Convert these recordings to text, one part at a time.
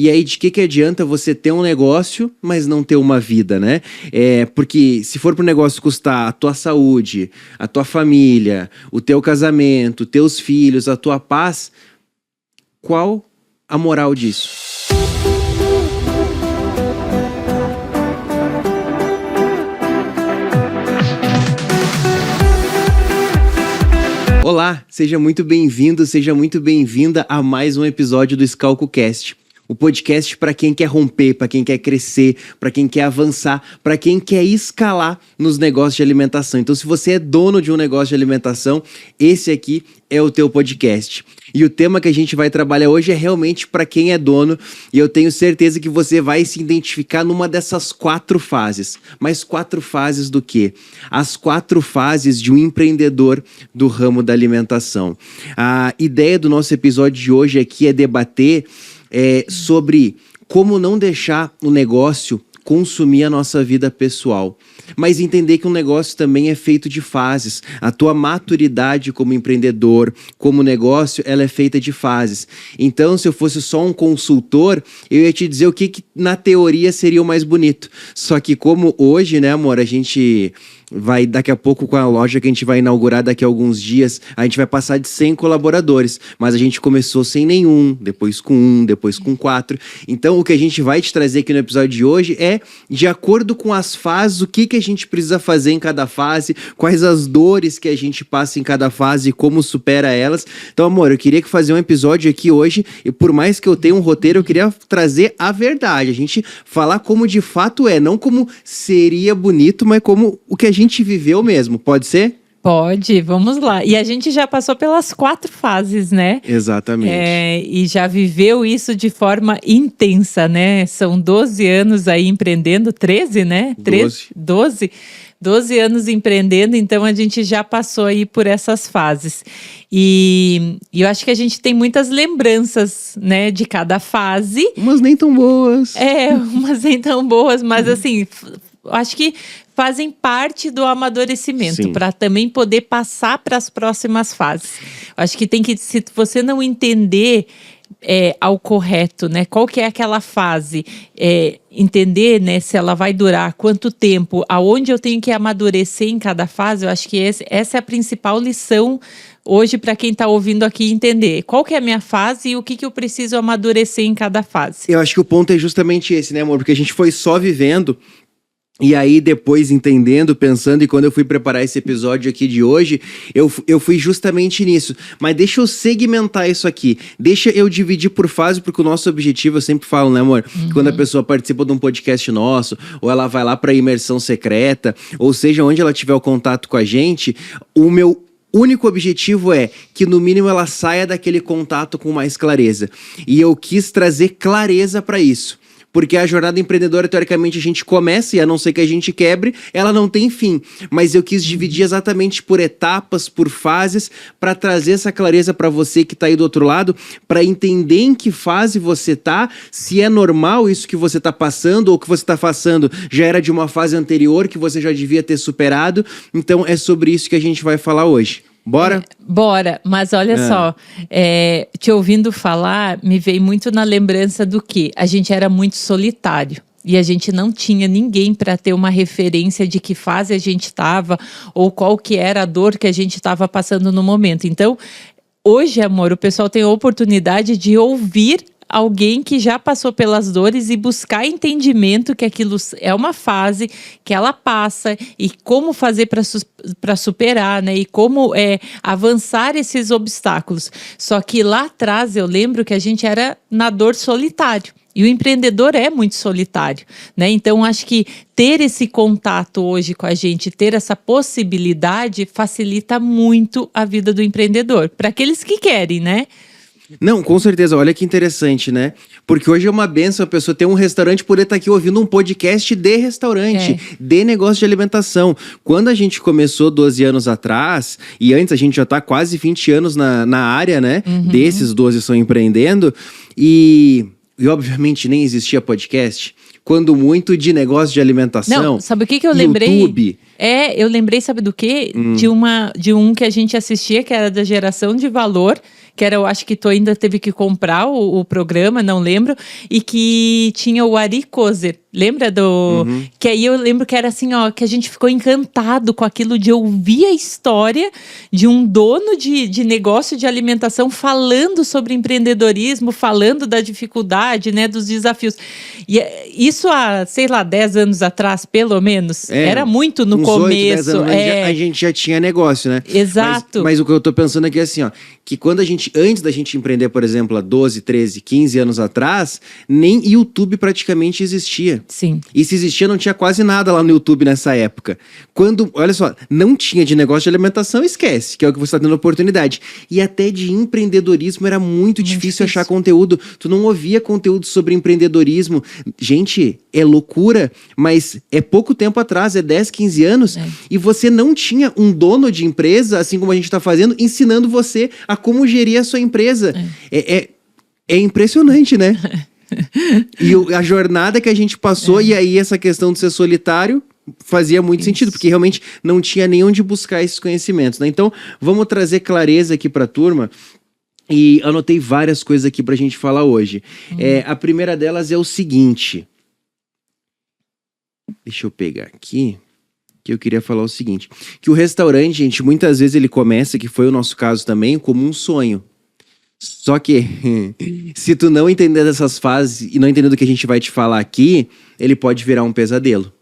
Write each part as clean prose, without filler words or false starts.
E aí, de que adianta você ter um negócio, mas não ter uma vida, né? Porque se for pro negócio custar a tua saúde, a tua família, o teu casamento, teus filhos, a tua paz, qual a moral disso? Olá, seja muito bem-vindo, seja muito bem-vinda a mais um episódio do ScalcoCast. O podcast para quem quer romper, para quem quer crescer, para quem quer avançar, para quem quer escalar nos negócios de alimentação. Então, se você é dono de um negócio de alimentação, esse aqui é o teu podcast. E o tema que a gente vai trabalhar hoje é realmente para quem é dono, e eu tenho certeza que você vai se identificar numa dessas 4 fases. Mas 4 fases do quê? As 4 fases de um empreendedor do ramo da alimentação. A ideia do nosso episódio de hoje aqui é debater sobre como não deixar o negócio consumir a nossa vida pessoal, mas entender que um negócio também é feito de fases. A tua maturidade como empreendedor, como negócio, ela é feita de fases. Então, se eu fosse só um consultor, eu ia te dizer o que na teoria seria o mais bonito. Só que como hoje, né, amor, a gente vai daqui a pouco com a loja que a gente vai inaugurar daqui a alguns dias, a gente vai passar de 100 colaboradores, mas a gente começou sem nenhum, depois com 1, depois com 4. Então o que a gente vai te trazer aqui no episódio de hoje é, de acordo com as fases, o que a gente precisa fazer em cada fase, quais as dores que a gente passa em cada fase e como supera elas. Então, amor, eu queria fazer um episódio aqui hoje, e por mais que eu tenha um roteiro, eu queria trazer a verdade, a gente falar como de fato é, não como seria bonito, mas como o que a gente viveu mesmo, pode ser? Pode, vamos lá. E a gente já passou pelas 4 fases, né? Exatamente. E já viveu isso de forma intensa, né? São 12 anos aí empreendendo, 13, né? 12 anos empreendendo, então a gente já passou aí por essas fases. E eu acho que a gente tem muitas lembranças, né, de cada fase. Umas nem tão boas. Umas nem tão boas, mas assim, acho que fazem parte do amadurecimento, para também poder passar para as próximas fases. Acho que se você não entender ao correto, né, qual que é aquela fase, entender, né, se ela vai durar, quanto tempo, aonde eu tenho que amadurecer em cada fase, eu acho que essa é a principal lição hoje para quem está ouvindo aqui entender. Qual que é a minha fase e o que eu preciso amadurecer em cada fase. Eu acho que o ponto é justamente esse, né, amor? Porque a gente foi só vivendo. E aí, depois entendendo, pensando, e quando eu fui preparar esse episódio aqui de hoje, eu fui justamente nisso. Mas deixa eu segmentar isso aqui. Deixa eu dividir por fase, porque o nosso objetivo, eu sempre falo, né, amor? Uhum. Quando a pessoa participa de um podcast nosso, ou ela vai lá pra imersão secreta, ou seja, onde ela tiver o contato com a gente, o meu único objetivo é que, no mínimo, ela saia daquele contato com mais clareza. E eu quis trazer clareza pra isso. Porque a jornada empreendedora, teoricamente, a gente começa, e a não ser que a gente quebre, ela não tem fim. Mas eu quis dividir exatamente por etapas, por fases, para trazer essa clareza para você que tá aí do outro lado, para entender em que fase você tá, se é normal isso que você tá passando, ou o que você tá passando já era de uma fase anterior, que você já devia ter superado. Então é sobre isso que a gente vai falar hoje. Bora? Bora, mas olha só, te ouvindo falar, me veio muito na lembrança do que a gente era muito solitário. E a gente não tinha ninguém para ter uma referência de que fase a gente estava ou qual que era a dor que a gente estava passando no momento. Então, hoje, amor, o pessoal tem a oportunidade de ouvir alguém que já passou pelas dores e buscar entendimento que aquilo é uma fase que ela passa e como fazer para superar, né? E como avançar esses obstáculos. Só que lá atrás eu lembro que a gente era na dor solitário. E o empreendedor é muito solitário, né? Então, acho que ter esse contato hoje com a gente, ter essa possibilidade, facilita muito a vida do empreendedor. Para aqueles que querem, né? Não, com certeza, olha que interessante, né? Porque hoje é uma benção a pessoa ter um restaurante, poder estar aqui ouvindo um podcast de restaurante, de negócio de alimentação. Quando a gente começou 12 anos atrás, e antes a gente já tá quase 20 anos na área, né? Uhum. Desses 12 são empreendendo, e obviamente nem existia podcast, quando muito de negócio de alimentação. Não, sabe o que eu lembrei? YouTube. Eu lembrei, sabe do quê? De um que a gente assistia, que era da Geração de Valor, que era, eu acho que tu ainda teve que comprar o programa, não lembro, e que tinha o Ari Kozer. Lembra do... Que aí eu lembro que era assim, ó, que a gente ficou encantado com aquilo de ouvir a história de um dono de negócio de alimentação falando sobre empreendedorismo, falando da dificuldade, né, dos desafios. E isso há, sei lá, 10 anos atrás, pelo menos. Era muito no começo. 8, 10 anos, a gente já tinha negócio, né? Exato. Mas o que eu tô pensando aqui é assim, ó, que quando antes da gente empreender, por exemplo, há 12, 13, 15 anos atrás, nem YouTube praticamente existia. Sim. E se existia, não tinha quase nada lá no YouTube nessa época. Olha só, não tinha de negócio de alimentação, esquece, que é o que você está tendo oportunidade. E até de empreendedorismo era muito difícil achar conteúdo. Tu não ouvia conteúdo sobre empreendedorismo. Gente, é loucura, mas é pouco tempo atrás, é 10, 15 anos, e você não tinha um dono de empresa, assim como a gente está fazendo, ensinando você a como gerir a sua empresa. É impressionante, né? E a jornada que a gente passou, e aí essa questão de ser solitário fazia muito sentido, porque realmente não tinha nem onde buscar esses conhecimentos, né? Então, vamos trazer clareza aqui para a turma. E anotei várias coisas aqui pra gente falar hoje. A primeira delas é o seguinte. Deixa eu pegar aqui, que eu queria falar o seguinte. Que o restaurante, gente, muitas vezes ele começa, que foi o nosso caso também, como um sonho. Só que, se tu não entender dessas fases e não entender do que a gente vai te falar aqui, ele pode virar um pesadelo.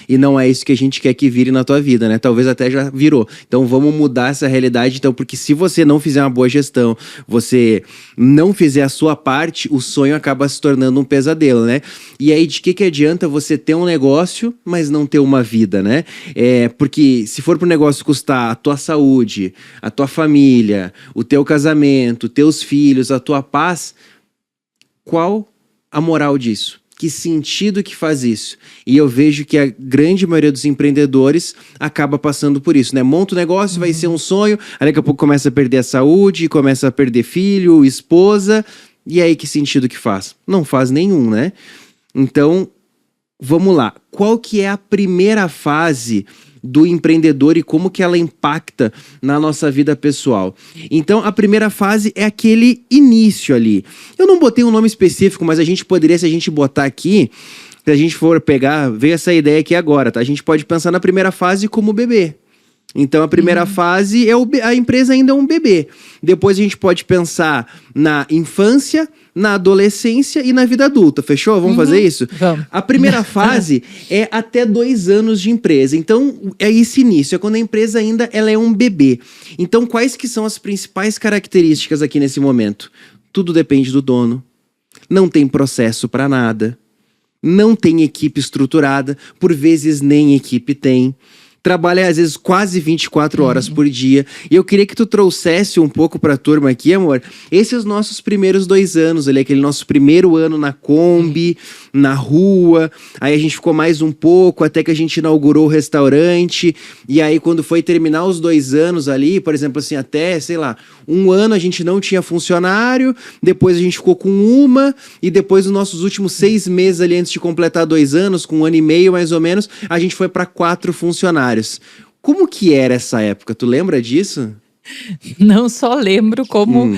E não é isso que a gente quer que vire na tua vida, né? Talvez até já virou. Então vamos mudar essa realidade, então, porque se você não fizer uma boa gestão, você não fizer a sua parte, o sonho acaba se tornando um pesadelo, né? E aí de que adianta você ter um negócio, mas não ter uma vida, né? Porque se for pro negócio custar a tua saúde, a tua família, o teu casamento, teus filhos, a tua paz, qual a moral disso? Que sentido que faz isso? E eu vejo que a grande maioria dos empreendedores acaba passando por isso, né? Monta o negócio, vai ser um sonho, aí daqui a pouco começa a perder a saúde, começa a perder filho, esposa, e aí que sentido que faz? Não faz nenhum, né? Então, vamos lá. Qual que é a primeira fase do empreendedor e como que ela impacta na nossa vida pessoal? Então, a primeira fase é aquele início ali. Eu não botei um nome específico, mas a gente poderia, se a gente botar aqui, se a gente for pegar, veio essa ideia aqui agora, tá? A gente pode pensar na primeira fase como bebê. Então, a primeira fase é a empresa ainda é um bebê. Depois a gente pode pensar na infância, na adolescência e na vida adulta. Fechou? Vamos fazer isso? Vamos. A primeira fase é até 2 anos de empresa. Então, é esse início. É quando a empresa ainda ela é um bebê. Então, quais que são as principais características aqui nesse momento? Tudo depende do dono. Não tem processo para nada. Não tem equipe estruturada. Por vezes, nem equipe tem. Trabalha, às vezes, quase 24 horas por dia. E eu queria que tu trouxesse um pouco pra turma aqui, amor, esses nossos primeiros 2 anos ali, aquele nosso primeiro ano na Kombi, na rua. Aí a gente ficou mais um pouco, até que a gente inaugurou o restaurante. E aí, quando foi terminar os 2 anos ali, por exemplo, assim, até, sei lá, 1 ano a gente não tinha funcionário, depois a gente ficou com uma, e depois os nossos últimos 6 meses ali, antes de completar 2 anos, com 1 ano e meio mais ou menos, a gente foi pra 4 funcionários. Como que era essa época? Tu lembra disso? Não só lembro, como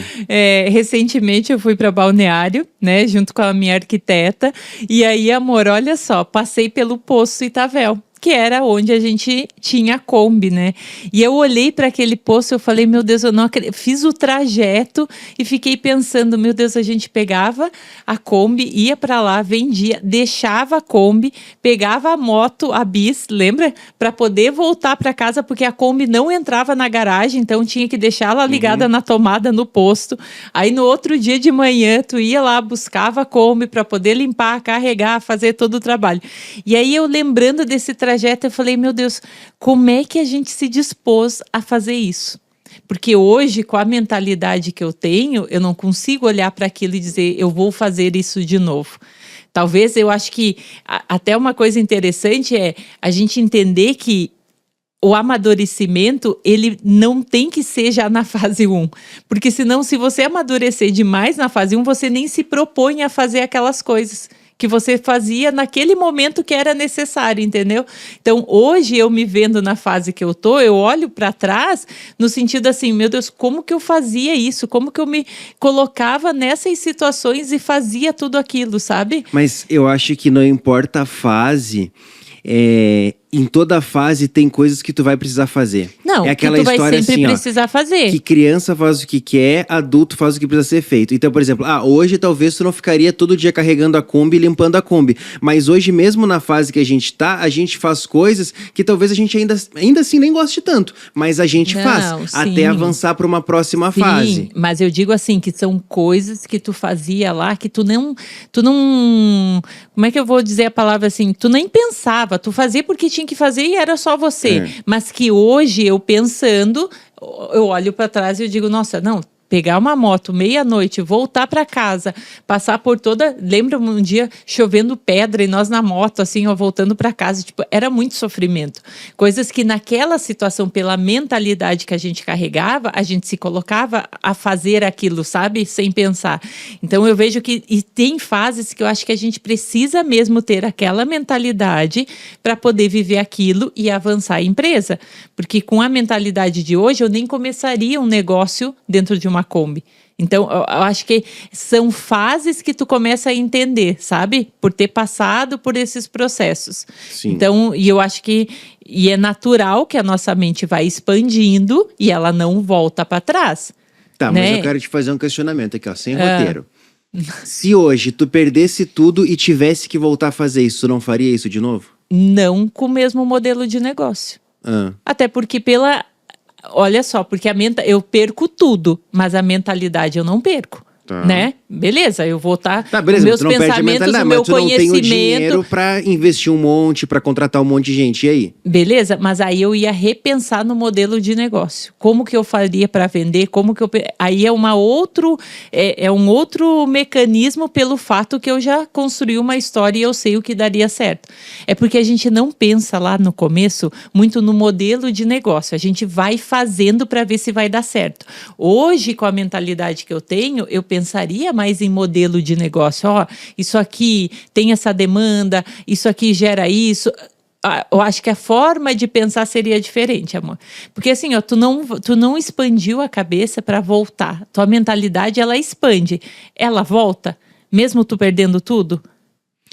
recentemente eu fui para Balneário, né, junto com a minha arquiteta, e aí, amor, olha só, passei pelo Poço Itavel, que era onde a gente tinha a Kombi, né? E eu olhei para aquele poço e eu falei, meu Deus, eu não acredito. Fiz o trajeto e fiquei pensando, meu Deus, a gente pegava a Kombi, ia para lá, vendia, deixava a Kombi, pegava a moto, a bis, lembra? Para poder voltar para casa, porque a Kombi não entrava na garagem, então tinha que deixar ela ligada na tomada no posto. Aí no outro dia de manhã, tu ia lá, buscava a Kombi para poder limpar, carregar, fazer todo o trabalho. E aí eu lembrando desse trajeto, eu falei, meu Deus, como é que a gente se dispôs a fazer isso? Porque hoje, com a mentalidade que eu tenho, eu não consigo olhar para aquilo e dizer, eu vou fazer isso de novo. Talvez, eu acho que até uma coisa interessante é a gente entender que o amadurecimento, ele não tem que ser já na fase 1. Porque senão, se você amadurecer demais na fase 1, você nem se propõe a fazer aquelas coisas que você fazia naquele momento que era necessário, entendeu? Então, hoje eu me vendo na fase que eu tô, eu olho para trás no sentido assim, meu Deus, como que eu fazia isso? Como que eu me colocava nessas situações e fazia tudo aquilo, sabe? Mas eu acho que não importa a fase, em toda fase tem coisas que tu vai precisar fazer. Não, é aquela que tu vai história sempre assim, precisar fazer. que criança faz o que quer, adulto faz o que precisa ser feito. Então, por exemplo, hoje talvez tu não ficaria todo dia carregando a Kombi e limpando a Kombi. Mas hoje, mesmo na fase que a gente tá, a gente faz coisas que talvez a gente ainda assim nem goste tanto. Mas a gente faz, sim. até avançar para uma próxima fase. Mas eu digo assim, que são coisas que tu fazia lá, que tu não, como é que eu vou dizer a palavra assim? Tu nem pensava, tu fazia porque tinha que fazer e era só você. Mas que hoje, eu pensando, eu olho para trás e eu digo, nossa, não, pegar uma moto meia-noite, voltar para casa, passar por toda... Lembra um dia chovendo pedra e nós na moto, assim, ó, voltando para casa. Tipo, era muito sofrimento. Coisas que naquela situação, pela mentalidade que a gente carregava, a gente se colocava a fazer aquilo, sabe? Sem pensar. Então, eu vejo que... E tem fases que eu acho que a gente precisa mesmo ter aquela mentalidade para poder viver aquilo e avançar a empresa. Porque com a mentalidade de hoje, eu nem começaria um negócio dentro de uma Kombi. Então, eu acho que são fases que tu começa a entender, sabe? Por ter passado por esses processos. Sim. Então, e eu acho que é natural que a nossa mente vai expandindo e ela não volta para trás. Tá, né? Mas eu quero te fazer um questionamento aqui, ó, sem roteiro. Se hoje tu perdesse tudo e tivesse que voltar a fazer isso, tu não faria isso de novo? Não com o mesmo modelo de negócio. Até porque olha só, porque eu perco tudo, mas a mentalidade eu não perco, né? Beleza, eu vou estar beleza, os meus tu não perde a pensamentos, mentalidade, o meu mas tu não tem o dinheiro conhecimento. pra investir um monte, pra contratar um monte de gente, e aí? Beleza, mas aí eu ia repensar no modelo de negócio. Como que eu faria para vender? Aí é um outro mecanismo pelo fato que eu já construí uma história e eu sei o que daria certo. É porque a gente não pensa lá no começo muito no modelo de negócio. A gente vai fazendo para ver se vai dar certo. Hoje, com a mentalidade que eu tenho, eu pensaria mais em modelo de negócio. Isso aqui tem essa demanda, isso aqui gera isso. Eu acho que a forma de pensar seria diferente, amor. Porque assim, tu não expandiu a cabeça para voltar. Tua mentalidade, ela expande. Ela volta, mesmo tu perdendo tudo.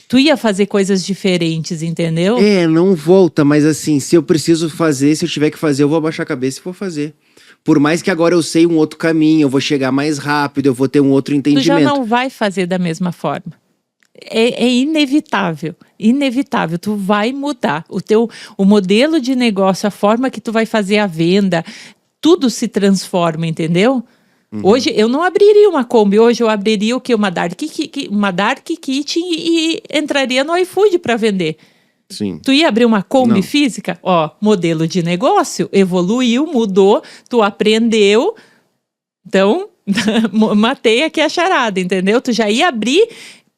Tu ia fazer coisas diferentes, entendeu? Não volta, mas assim, se eu preciso fazer, se eu tiver que fazer, eu vou abaixar a cabeça e vou fazer. Por mais que agora eu sei um outro caminho, eu vou chegar mais rápido, eu vou ter um outro entendimento. Tu já não vai fazer da mesma forma. É inevitável, inevitável. Tu vai mudar. O modelo de negócio, a forma que tu vai fazer a venda, tudo se transforma, entendeu? Hoje eu não abriria uma Kombi, hoje eu abriria o quê? Uma Dark Kitchen e entraria no iFood para vender. Sim. Tu ia abrir uma Kombi física? Modelo de negócio, evoluiu, mudou, tu aprendeu. Então, matei aqui a charada, entendeu? Tu já ia abrir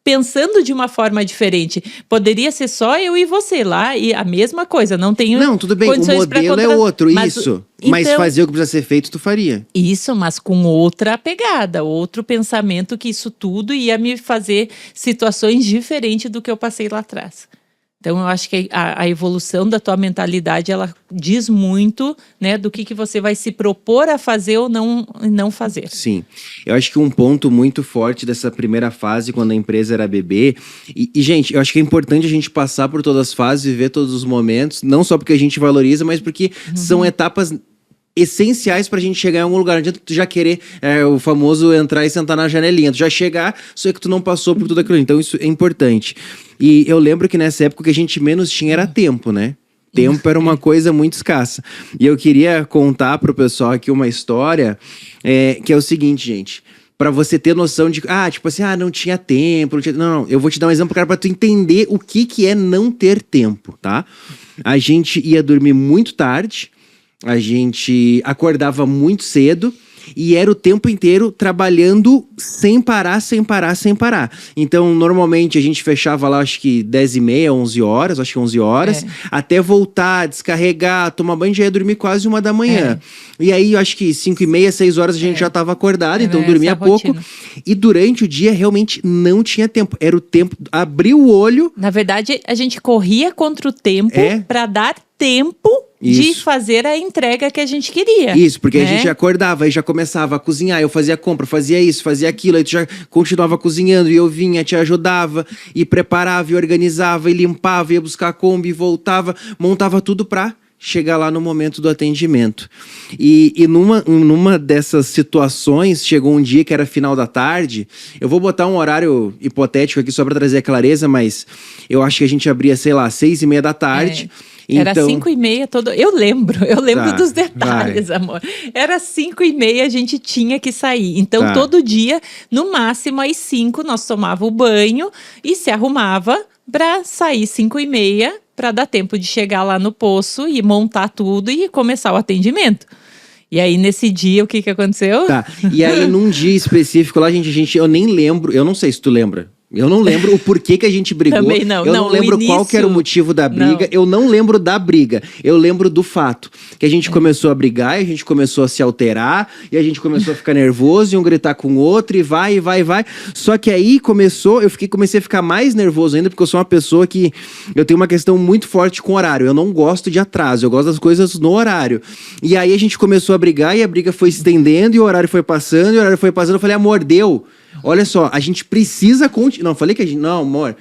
pensando de uma forma diferente. Poderia ser só eu e você lá e a mesma coisa, não tenho Não, tudo bem, o modelo é outro, isso. Mas fazer o que precisa ser feito, tu faria. Isso, mas com outra pegada, outro pensamento que isso tudo ia me fazer situações diferentes do que eu passei lá atrás. Então, eu acho que a evolução da tua mentalidade, ela diz muito, né, do que você vai se propor a fazer ou não fazer. Sim. Eu acho que um ponto muito forte dessa primeira fase, quando a empresa era bebê... E, gente, eu acho que é importante a gente passar por todas as fases, viver todos os momentos, não só porque a gente valoriza, mas porque são etapas essenciais pra gente chegar em algum lugar. Não adianta tu já querer o famoso entrar e sentar na janelinha. Tu já chegar, só que tu não passou por tudo aquilo. Então isso é importante. E eu lembro que nessa época o que a gente menos tinha era tempo, né? Tempo era uma coisa muito escassa. E eu queria contar pro pessoal aqui uma história que é o seguinte, gente. Pra você ter noção de... não tinha tempo. Não, eu vou te dar um exemplo, cara, pra tu entender o que é não ter tempo, tá? A gente ia dormir muito tarde. A gente acordava muito cedo E era o tempo inteiro trabalhando sem parar, sem parar, sem parar. Então, normalmente a gente fechava lá, acho que 10h30, 11 horas, acho que 11 horas, até voltar, descarregar, tomar banho, já ia dormir quase 1h da manhã. E aí, acho que 5h30, 6 horas a gente já estava acordado, então dormia pouco. Rotina. E durante o dia, realmente não tinha tempo. Era o tempo, abrir o olho... Na verdade, a gente corria contra o tempo para dar tempo de Isso. fazer a entrega que a gente queria. Isso, porque né? a gente acordava e já começava a cozinhar, eu fazia compra, fazia isso, fazia aquilo, aí tu já continuava cozinhando e eu vinha, te ajudava, e preparava, e organizava, e limpava, ia buscar a Kombi, e voltava, montava tudo pra chegar lá no momento do atendimento. E numa dessas situações, chegou um dia que era final da tarde, eu vou botar um horário hipotético aqui só pra trazer a clareza, mas eu acho que a gente abria, sei lá, 6h30 da tarde. Era Então... 5h30 todo. Eu lembro Tá, dos detalhes, amor. Era 5h30, a gente tinha que sair. Então, Tá. todo dia, no máximo, às 5, nós tomava o banho e se arrumava para sair 5h30, para dar tempo de chegar lá no poço e montar tudo e começar o atendimento. E aí, nesse dia, o que aconteceu? Tá, e aí num dia específico lá, eu nem lembro, eu não sei se tu lembra. Eu não lembro o porquê que a gente brigou. Também não. Eu não lembro qual que era o motivo da briga. Eu não lembro da briga. Eu lembro do fato que a gente começou a brigar, e a gente começou a se alterar, e a gente começou a ficar nervoso, e um gritar com o outro, e vai. Só que aí comecei a ficar mais nervoso ainda, porque eu sou uma pessoa que eu tenho uma questão muito forte com horário. Eu não gosto de atraso, eu gosto das coisas no horário. E aí a gente começou a brigar, e a briga foi se estendendo, e o horário foi passando, Eu falei, amor, deu. Olha só, a gente precisa continuar. Não, falei que a gente... Não, amor,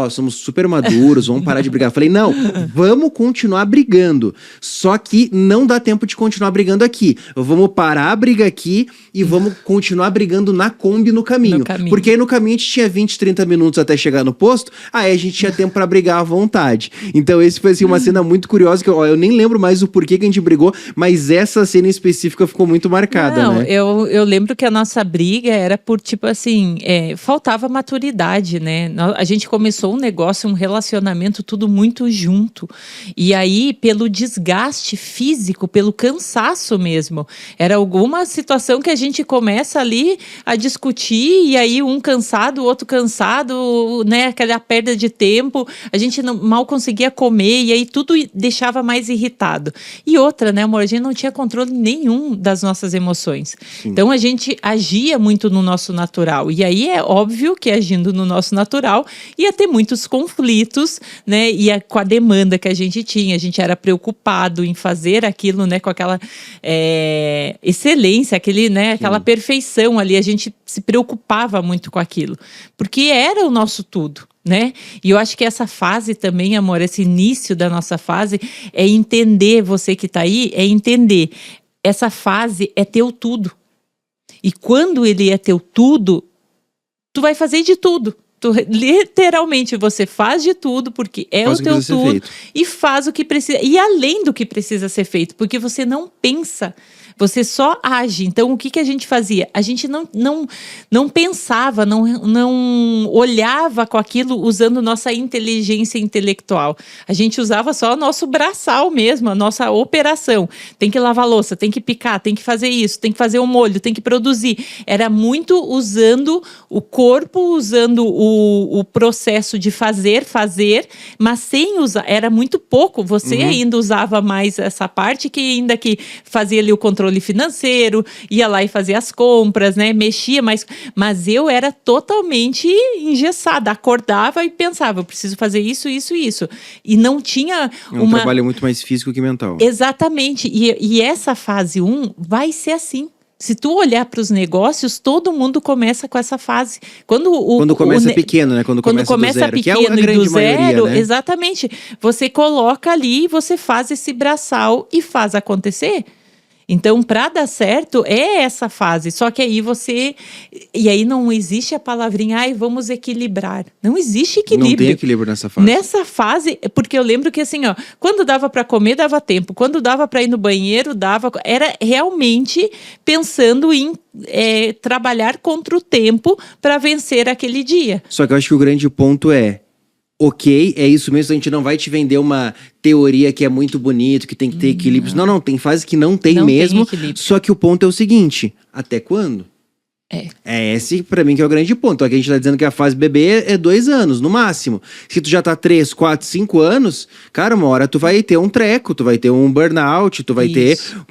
somos super maduros, vamos parar de brigar. Falei, não, vamos continuar brigando. Só que não dá tempo de continuar brigando aqui. Vamos parar a briga aqui e vamos continuar brigando na Kombi no caminho. Porque aí no caminho a gente tinha 20, 30 minutos até chegar no posto, aí a gente tinha tempo pra brigar à vontade. Então esse foi assim, uma cena muito curiosa, que eu nem lembro mais o porquê que a gente brigou, mas essa cena em específica ficou muito marcada, né? Eu lembro que a nossa briga era por, tipo assim, faltava maturidade, né? A gente começou um negócio, um relacionamento, tudo muito junto. E aí, pelo desgaste físico, pelo cansaço mesmo, era alguma situação que a gente começa ali a discutir, e aí um cansado, o outro cansado, né? Aquela perda de tempo, a gente mal conseguia comer, e aí tudo deixava mais irritado. E outra, né, amor? A gente não tinha controle nenhum das nossas emoções. Sim. Então, a gente agia muito no nosso natural. E aí é óbvio que agindo no nosso natural ia ter muitos conflitos, né? E com a demanda que a gente era preocupado em fazer aquilo, né? Com aquela excelência, aquela perfeição ali. A gente se preocupava muito com aquilo, porque era o nosso tudo. Né? E eu acho que essa fase também, amor, esse início da nossa fase é entender, você que tá aí, é entender. Essa fase é teu tudo. E quando ele é teu tudo, tu vai fazer de tudo. Literalmente, você faz de tudo, porque faz o teu tudo, e faz o que precisa, e além do que precisa ser feito, porque você não pensa, você só age. Então, o que a gente fazia? A gente não pensava, não olhava com aquilo usando nossa inteligência intelectual. A gente usava só o nosso braçal mesmo, a nossa operação. Tem que lavar a louça, tem que picar, tem que fazer isso, tem que fazer o molho, tem que produzir. Era muito usando o corpo, usando o processo de fazer, mas sem usar. Era muito pouco. Você ainda usava mais essa parte, que ainda que fazia ali o controle financeiro, ia lá e fazia as compras, né? Mexia, mas eu era totalmente engessada. Acordava e pensava, eu preciso fazer isso. E não tinha um trabalho muito mais físico que mental. Exatamente. E essa fase 1 vai ser assim. Se tu olhar para os negócios, todo mundo começa com essa fase. Quando começa pequeno, né? Quando começa do zero, pequeno, que é a grande do zero, maioria, né? Exatamente. Você coloca ali, você faz esse braçal e faz acontecer. Então, para dar certo, é essa fase. Só que aí E aí não existe a palavrinha, vamos equilibrar. Não existe equilíbrio. Não tem equilíbrio nessa fase. Nessa fase, porque eu lembro que assim, quando dava para comer, dava tempo. Quando dava para ir no banheiro, dava. Era realmente pensando em trabalhar contra o tempo para vencer aquele dia. Só que eu acho que o grande ponto é ok, é isso mesmo, a gente não vai te vender uma teoria que é muito bonito, que tem que ter equilíbrios. Não, tem fases que não tem Não tem mesmo, equilíbrio. só que o ponto é o seguinte, até quando? É. É esse, pra mim, que é o grande ponto. Aqui a gente tá dizendo que a fase bebê é 2 anos, no máximo. Se tu já tá 3, 4, 5 anos, cara, uma hora tu vai ter um treco, tu vai ter um burnout, tu vai ter... Isso.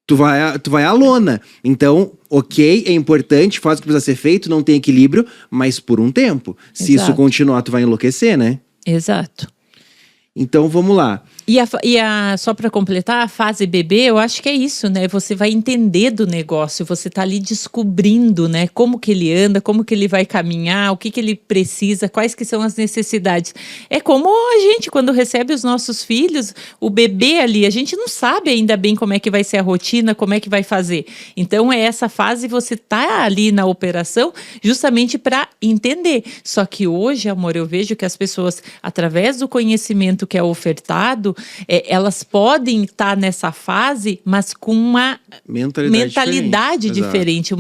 Tu vai à lona. Então, ok, é importante, faz o que precisa ser feito, não tem equilíbrio, mas por um tempo. Se isso Exato. continuar, tu vai enlouquecer, né? Exato. Então, vamos lá. Só para completar, a fase bebê, eu acho que é isso, né? Você vai entender do negócio, você tá ali descobrindo, né? Como que ele anda, como que ele vai caminhar, o que que ele precisa, quais que são as necessidades. É como a gente, quando recebe os nossos filhos, o bebê ali, a gente não sabe ainda bem como é que vai ser a rotina, como é que vai fazer. Então, é essa fase, você tá ali na operação justamente para entender. Só que hoje, amor, eu vejo que as pessoas, através do conhecimento que é ofertado, elas podem estar nessa fase, mas com uma mentalidade diferente,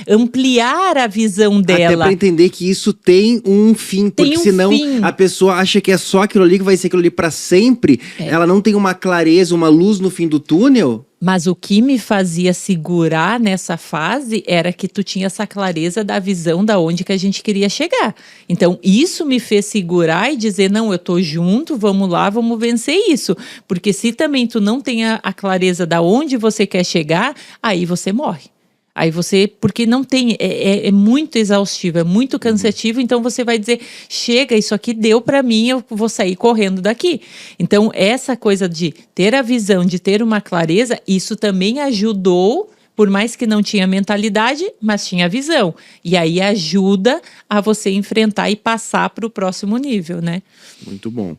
ampliar a visão dela. Até pra entender que isso tem um fim, porque senão a pessoa acha que é só aquilo ali, que vai ser aquilo ali pra sempre. Ela não tem uma clareza, uma luz no fim do túnel. Mas o que me fazia segurar nessa fase era que tu tinha essa clareza da visão da onde que a gente queria chegar. Então, isso me fez segurar e dizer, não, eu tô junto, vamos lá, vamos vencer isso. Porque se também tu não tem a clareza da onde você quer chegar, aí você morre. Aí você, porque não tem, é muito exaustivo, é muito cansativo, então você vai dizer, chega, isso aqui deu para mim, eu vou sair correndo daqui. Então, essa coisa de ter a visão, de ter uma clareza, isso também ajudou, por mais que não tinha mentalidade, mas tinha visão. E aí ajuda a você enfrentar e passar para o próximo nível, né? Muito bom.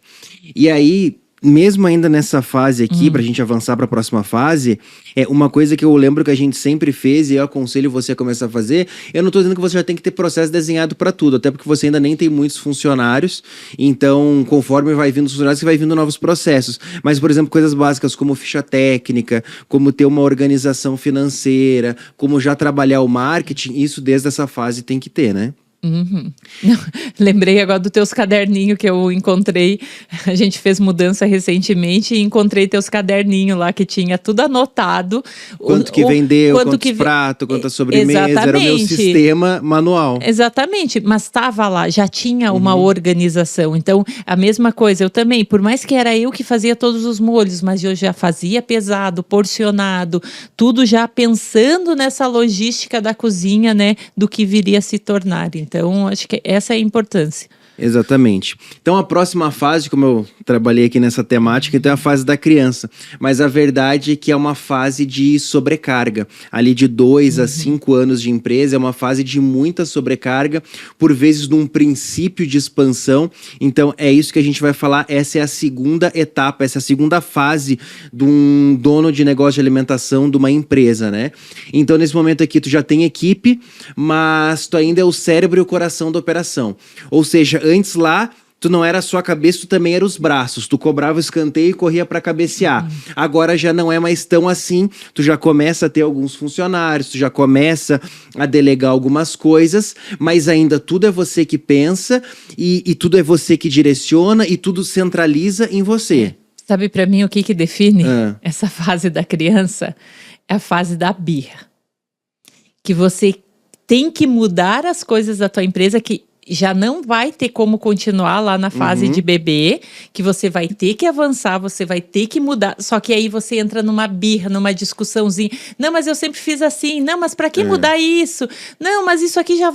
E aí, mesmo ainda nessa fase aqui, pra gente avançar pra próxima fase, uma coisa que eu lembro que a gente sempre fez e eu aconselho você a começar a fazer, eu não tô dizendo que você já tem que ter processo desenhado pra tudo, até porque você ainda nem tem muitos funcionários, então conforme vai vindo os funcionários, que vai vindo novos processos. Mas, por exemplo, coisas básicas como ficha técnica, como ter uma organização financeira, como já trabalhar o marketing, isso desde essa fase tem que ter, né? Uhum. Lembrei agora dos teus caderninhos que eu encontrei. A gente fez mudança recentemente e encontrei teus caderninhos lá que tinha tudo anotado. Quanto que vendeu, quantos pratos, quantas sobremesas, era o meu sistema manual. Exatamente, mas estava lá, já tinha uma organização. Então, a mesma coisa, eu também, por mais que era eu que fazia todos os molhos, mas eu já fazia pesado, porcionado, tudo já pensando nessa logística da cozinha, né, do que viria a se tornar. Então, acho que essa é a importância. Exatamente. Então, a próxima fase, como eu trabalhei aqui nessa temática, então é a fase da criança. Mas a verdade é que é uma fase de sobrecarga. Ali de 2 a 5 anos de empresa, é uma fase de muita sobrecarga, por vezes num princípio de expansão. Então, é isso que a gente vai falar. Essa é a segunda etapa, essa é a segunda fase de um dono de negócio de alimentação de uma empresa, né? Então, nesse momento aqui, tu já tem equipe, mas tu ainda é o cérebro e o coração da operação. Ou seja, antes lá, tu não era só a cabeça, tu também era os braços. Tu cobrava o escanteio e corria para cabecear. Agora já não é mais tão assim. Tu já começa a ter alguns funcionários, tu já começa a delegar algumas coisas, mas ainda tudo é você que pensa e tudo é você que direciona e tudo centraliza em você. Sabe para mim o que define essa fase da criança? É a fase da birra. Que você tem que mudar as coisas da tua empresa que já não vai ter como continuar lá na fase de bebê, que você vai ter que avançar, você vai ter que mudar, só que aí você entra numa birra, numa discussãozinha, não, mas eu sempre fiz assim, não, mas pra que mudar isso? Não, mas isso aqui já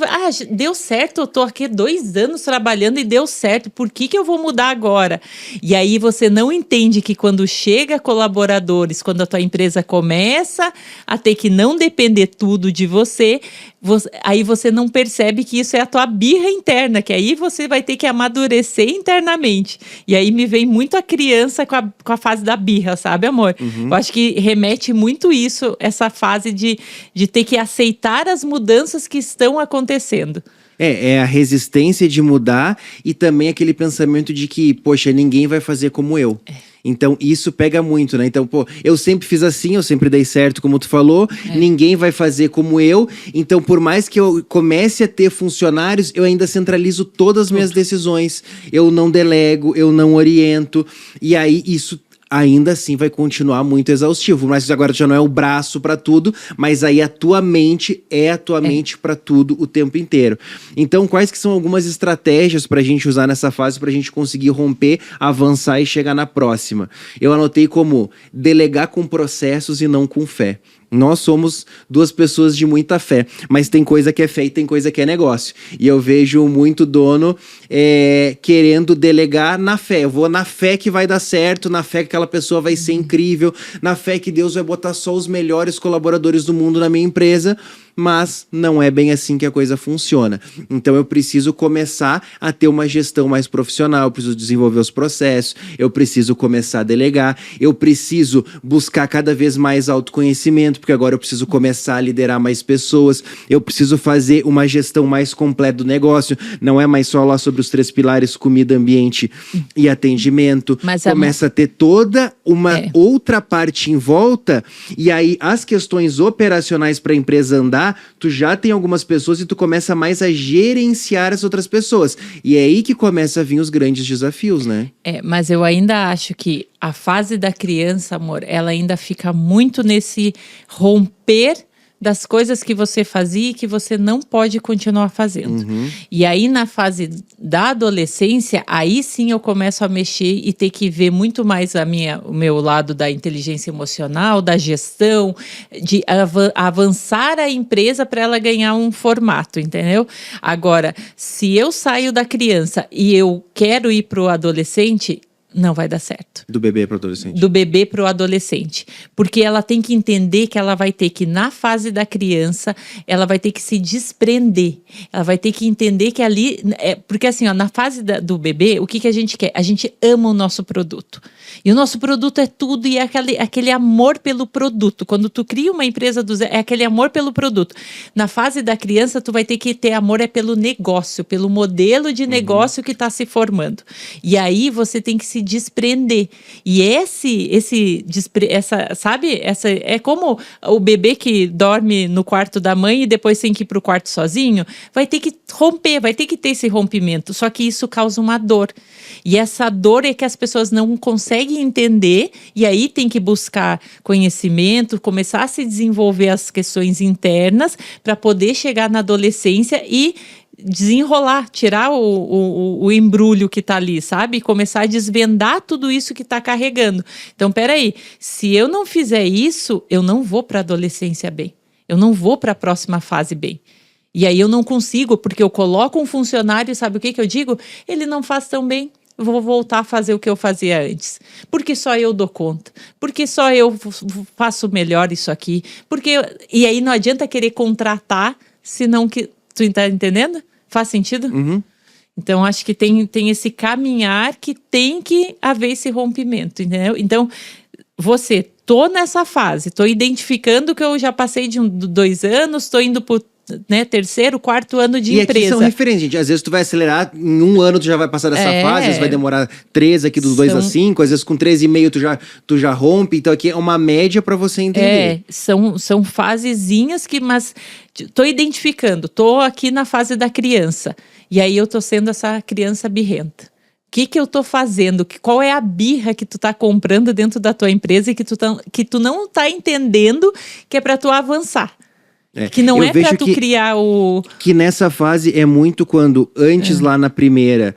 deu certo, eu tô aqui 2 anos trabalhando e deu certo, por que eu vou mudar agora? E aí você não entende que quando chega colaboradores, quando a tua empresa começa a ter que não depender tudo de você, aí você não percebe que isso é a tua birra interna, que aí você vai ter que amadurecer internamente. E aí me vem muito a criança com a fase da birra, sabe, amor? Eu acho que remete muito isso, essa fase de ter que aceitar as mudanças que estão acontecendo. É a resistência de mudar e também aquele pensamento de que, poxa, ninguém vai fazer como eu. Então, isso pega muito, né? Então, pô, eu sempre fiz assim, eu sempre dei certo, como tu falou, ninguém vai fazer como eu. Então, por mais que eu comece a ter funcionários, eu ainda centralizo todas as minhas decisões. Eu não delego, eu não oriento. E aí, isso ainda assim vai continuar muito exaustivo, mas agora já não é o braço para tudo, mas aí a tua mente é a tua mente para tudo o tempo inteiro. Então, quais que são algumas estratégias para a gente usar nessa fase para a gente conseguir romper, avançar e chegar na próxima? Eu anotei como delegar com processos e não com fé. Nós somos duas pessoas de muita fé, mas tem coisa que é fé e tem coisa que é negócio. E eu vejo muito dono querendo delegar na fé. Eu vou na fé que vai dar certo, na fé que aquela pessoa vai ser incrível, na fé que Deus vai botar só os melhores colaboradores do mundo na minha empresa, mas não é bem assim que a coisa funciona. Então eu preciso começar a ter uma gestão mais profissional, eu preciso desenvolver os processos, eu preciso começar a delegar, eu preciso buscar cada vez mais autoconhecimento, porque agora eu preciso começar a liderar mais pessoas, eu preciso fazer uma gestão mais completa do negócio, não é mais só lá sobre os 3 pilares, comida, ambiente e atendimento, mas começa a ter toda uma outra parte em volta, e aí as questões operacionais para a empresa andar, tu já tem algumas pessoas e tu começa mais a gerenciar as outras pessoas. E é aí que começa a vir os grandes desafios, né? Mas eu ainda acho que a fase da criança, amor, ela ainda fica muito nesse romper das coisas que você fazia e que você não pode continuar fazendo. E aí, na fase da adolescência, aí sim eu começo a mexer e ter que ver muito mais o meu lado da inteligência emocional, da gestão, de avançar a empresa para ela ganhar um formato, entendeu? Agora, se eu saio da criança e eu quero ir para o adolescente, não vai dar certo. Do bebê para o adolescente. Do bebê para o adolescente. Porque ela tem que entender que ela vai ter que, na fase da criança, ela vai ter que se desprender. Ela vai ter que entender que ali... porque assim, ó, na fase do bebê, o que a gente quer? A gente ama o nosso produto. E o nosso produto é tudo e é aquele amor pelo produto. Quando tu cria uma empresa do zero, é aquele amor pelo produto. Na fase da criança, tu vai ter que ter amor pelo negócio, pelo modelo de negócio que está se formando. E aí você tem que se desprender. E sabe? Essa é como o bebê que dorme no quarto da mãe e depois tem que ir para o quarto sozinho. Vai ter que romper, vai ter que ter esse rompimento. Só que isso causa uma dor. E essa dor é que as pessoas não conseguem entender, e aí tem que buscar conhecimento, começar a se desenvolver as questões internas para poder chegar na adolescência e desenrolar, tirar o embrulho que tá ali, sabe? Começar a desvendar tudo isso que tá carregando. Então, peraí, se eu não fizer isso, eu não vou para a adolescência bem. Eu não vou para a próxima fase bem. E aí eu não consigo, porque eu coloco um funcionário, sabe o que eu digo? Ele não faz tão bem. Vou voltar a fazer o que eu fazia antes. Porque só eu dou conta. Porque só eu faço melhor isso aqui. E aí não adianta querer contratar, senão que... Tu tá entendendo? Faz sentido? Então, acho que tem esse caminhar que tem que haver esse rompimento, entendeu? Então, tô nessa fase, tô identificando que eu já passei de 2 anos, tô indo pro 3º, 4º ano de empresa. E aqui são referências, gente. Às vezes tu vai acelerar, em 1 ano tu já vai passar dessa fase, às vezes vai demorar 3 aqui dos 2 a 5, às vezes com 3,5 tu já rompe, então aqui é uma média para você entender. São fasezinhas mas tô identificando, tô aqui na fase da criança, e aí eu tô sendo essa criança birrenta. O que eu tô fazendo? Qual é a birra que tu tá comprando dentro da tua empresa e que tu não tá entendendo que é para tu avançar? Que não é pra tu criar o... Que nessa fase é muito quando antes lá na primeira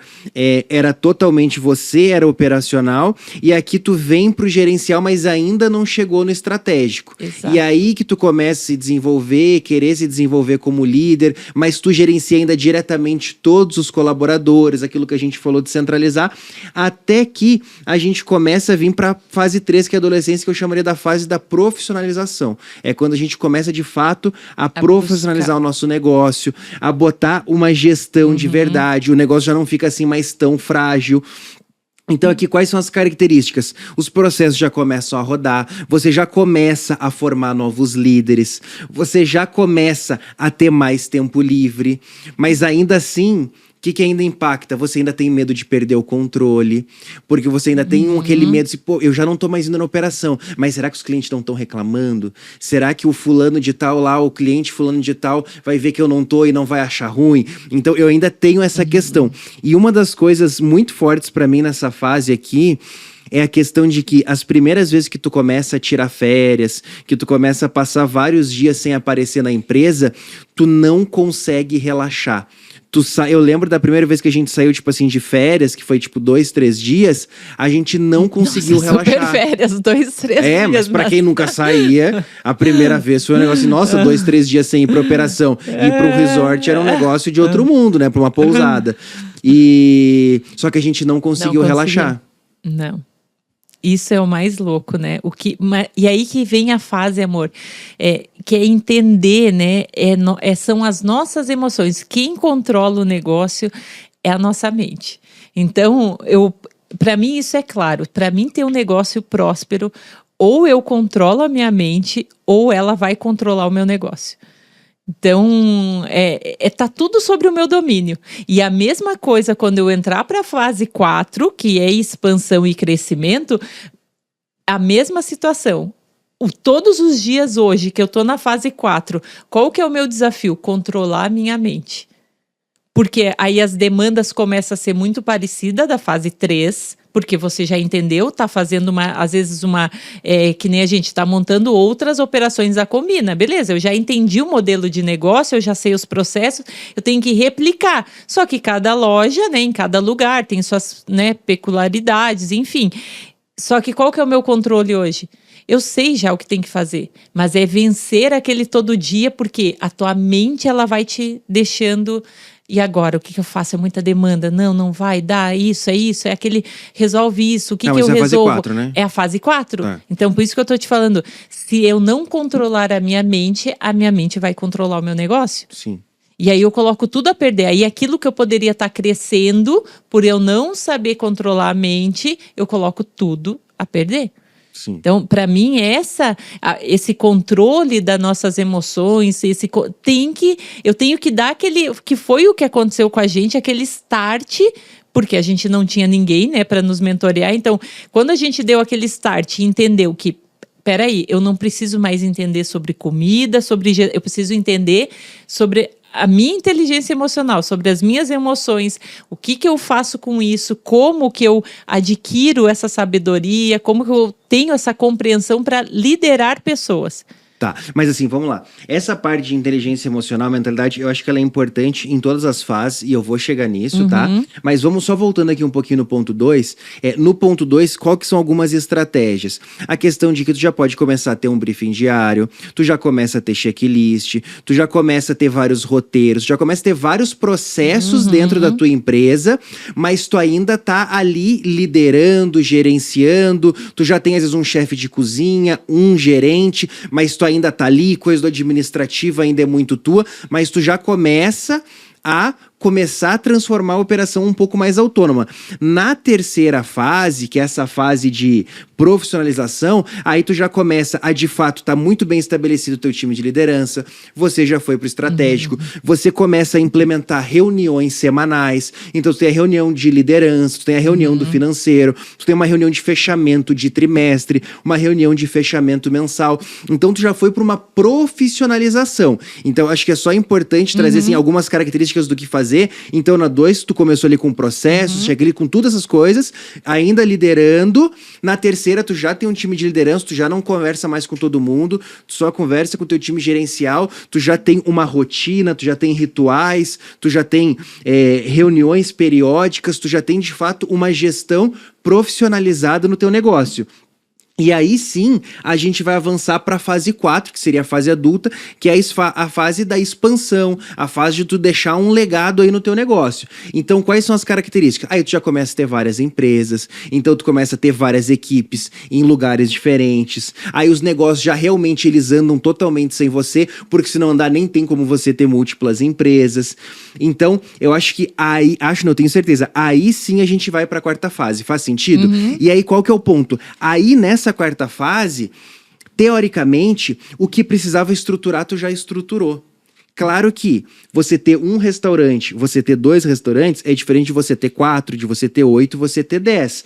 era totalmente você, era operacional, e aqui tu vem pro gerencial, mas ainda não chegou no estratégico. Exato. E aí que tu começa a se desenvolver, querer se desenvolver como líder, mas tu gerencia ainda diretamente todos os colaboradores, aquilo que a gente falou de centralizar, até que a gente começa a vir pra fase 3, que é a adolescência, que eu chamaria da fase da profissionalização. É quando a gente começa de fato a profissionalizar o nosso negócio, a botar uma gestão de verdade, o negócio já não fica assim mais tão frágil. Então aqui, quais são as características? Os processos já começam a rodar, você já começa a formar novos líderes, você já começa a ter mais tempo livre, mas ainda assim, o que ainda impacta? Você ainda tem medo de perder o controle, porque você ainda tem aquele medo de, pô, eu já não tô mais indo na operação, mas será que os clientes não estão reclamando? Será que o fulano de tal lá, o cliente fulano de tal, vai ver que eu não tô e não vai achar ruim? Então eu ainda tenho essa questão. E uma das coisas muito fortes pra mim nessa fase aqui é a questão de que as primeiras vezes que tu começa a tirar férias, que tu começa a passar vários dias sem aparecer na empresa, tu não consegue relaxar. Eu lembro da primeira vez que a gente saiu, tipo assim, de férias, que foi tipo 2, 3 dias, a gente não conseguiu relaxar. Super férias, 2, 3 dias. Mas pra quem nunca saía, a primeira vez foi um negócio assim, nossa, 2, 3 dias sem ir pra operação. Ir pro resort era um negócio de outro mundo, né? Pra uma pousada. Só que a gente não conseguiu relaxar. Não. Isso é o mais louco, né? E aí que vem a fase, amor, que é entender, né? São as nossas emoções. Quem controla o negócio é a nossa mente. Então, para mim isso é claro. Para mim ter um negócio próspero, ou eu controlo a minha mente, ou ela vai controlar o meu negócio. Então, tá tudo sobre o meu domínio. E a mesma coisa quando eu entrar para a fase 4, que é expansão e crescimento, a mesma situação. Todos os dias hoje que eu tô na fase 4, qual que é o meu desafio? Controlar a minha mente. Porque aí as demandas começam a ser muito parecidas da fase 3, porque você já entendeu, tá fazendo às vezes que nem a gente tá montando outras operações da Combina, beleza, eu já entendi o modelo de negócio, eu já sei os processos, eu tenho que replicar, só que cada loja, né, em cada lugar tem suas, né, peculiaridades, enfim, só que qual que é o meu controle hoje? Eu sei já o que tem que fazer, mas é vencer aquele todo dia, porque a tua mente, ela vai te deixando... E agora, o que eu faço? É muita demanda. Não vai dar. Isso, é aquele... Resolve isso. O que eu resolvo? É a fase 4, né? É a fase 4. É. Então, por isso que eu tô te falando. Se eu não controlar a minha mente vai controlar o meu negócio. Sim. E aí eu coloco tudo a perder. Aí aquilo que eu poderia estar crescendo, por eu não saber controlar a mente, eu coloco tudo a perder. Sim. Então, para mim, esse controle das nossas emoções, eu tenho que dar que foi o que aconteceu com a gente, aquele start, porque a gente não tinha ninguém, né, para nos mentorear. Então, quando a gente deu aquele start e entendeu que, peraí, eu não preciso mais entender sobre comida, eu preciso entender sobre a minha inteligência emocional, sobre as minhas emoções, o que eu faço com isso, como que eu adquiro essa sabedoria, como que eu tenho essa compreensão para liderar pessoas. Tá, mas assim, vamos lá. Essa parte de inteligência emocional, mentalidade, eu acho que ela é importante em todas as fases e eu vou chegar nisso, tá? Mas vamos só voltando aqui um pouquinho no ponto 2. No ponto 2, qual que são algumas estratégias? A questão de que tu já pode começar a ter um briefing diário, tu já começa a ter checklist, tu já começa a ter vários roteiros, tu já começa a ter vários processos dentro da tua empresa, mas tu ainda tá ali liderando, gerenciando, tu já tem às vezes um chefe de cozinha, um gerente, mas tu ainda tá ali, coisa do administrativo ainda é muito tua, mas tu já começa a transformar a operação um pouco mais autônoma. Na terceira fase, que é essa fase de profissionalização, aí tu já começa a, de fato, tá muito bem estabelecido o teu time de liderança, você já foi pro estratégico, você começa a implementar reuniões semanais, então tu tem a reunião de liderança, tu tem a reunião do financeiro, tu tem uma reunião de fechamento de trimestre, uma reunião de fechamento mensal, então tu já foi para uma profissionalização. Então acho que é só importante trazer assim, algumas características do que fazer. Então na 2 tu começou ali com processos, chega ali com todas essas coisas, ainda liderando. Na terceira tu já tem um time de liderança, tu já não conversa mais com todo mundo, tu só conversa com o teu time gerencial, tu já tem uma rotina, tu já tem rituais, tu já tem reuniões periódicas, tu já tem de fato uma gestão profissionalizada no teu negócio. E aí sim, a gente vai avançar para a fase 4, que seria a fase adulta, que é a fase da expansão, a fase de tu deixar um legado aí no teu negócio. Então, quais são as características? Aí tu já começa a ter várias empresas, então tu começa a ter várias equipes em lugares diferentes. Aí os negócios já realmente eles andam totalmente sem você, porque se não andar nem tem como você ter múltiplas empresas. Então, eu acho que aí, não tenho certeza, aí sim a gente vai para a quarta fase. Faz sentido? E aí qual que é o ponto? Aí nessa quarta fase, teoricamente, o que precisava estruturar, tu já estruturou. Claro que você ter um restaurante, você ter 2 restaurantes, é diferente de você ter 4, de você ter 8, você ter 10.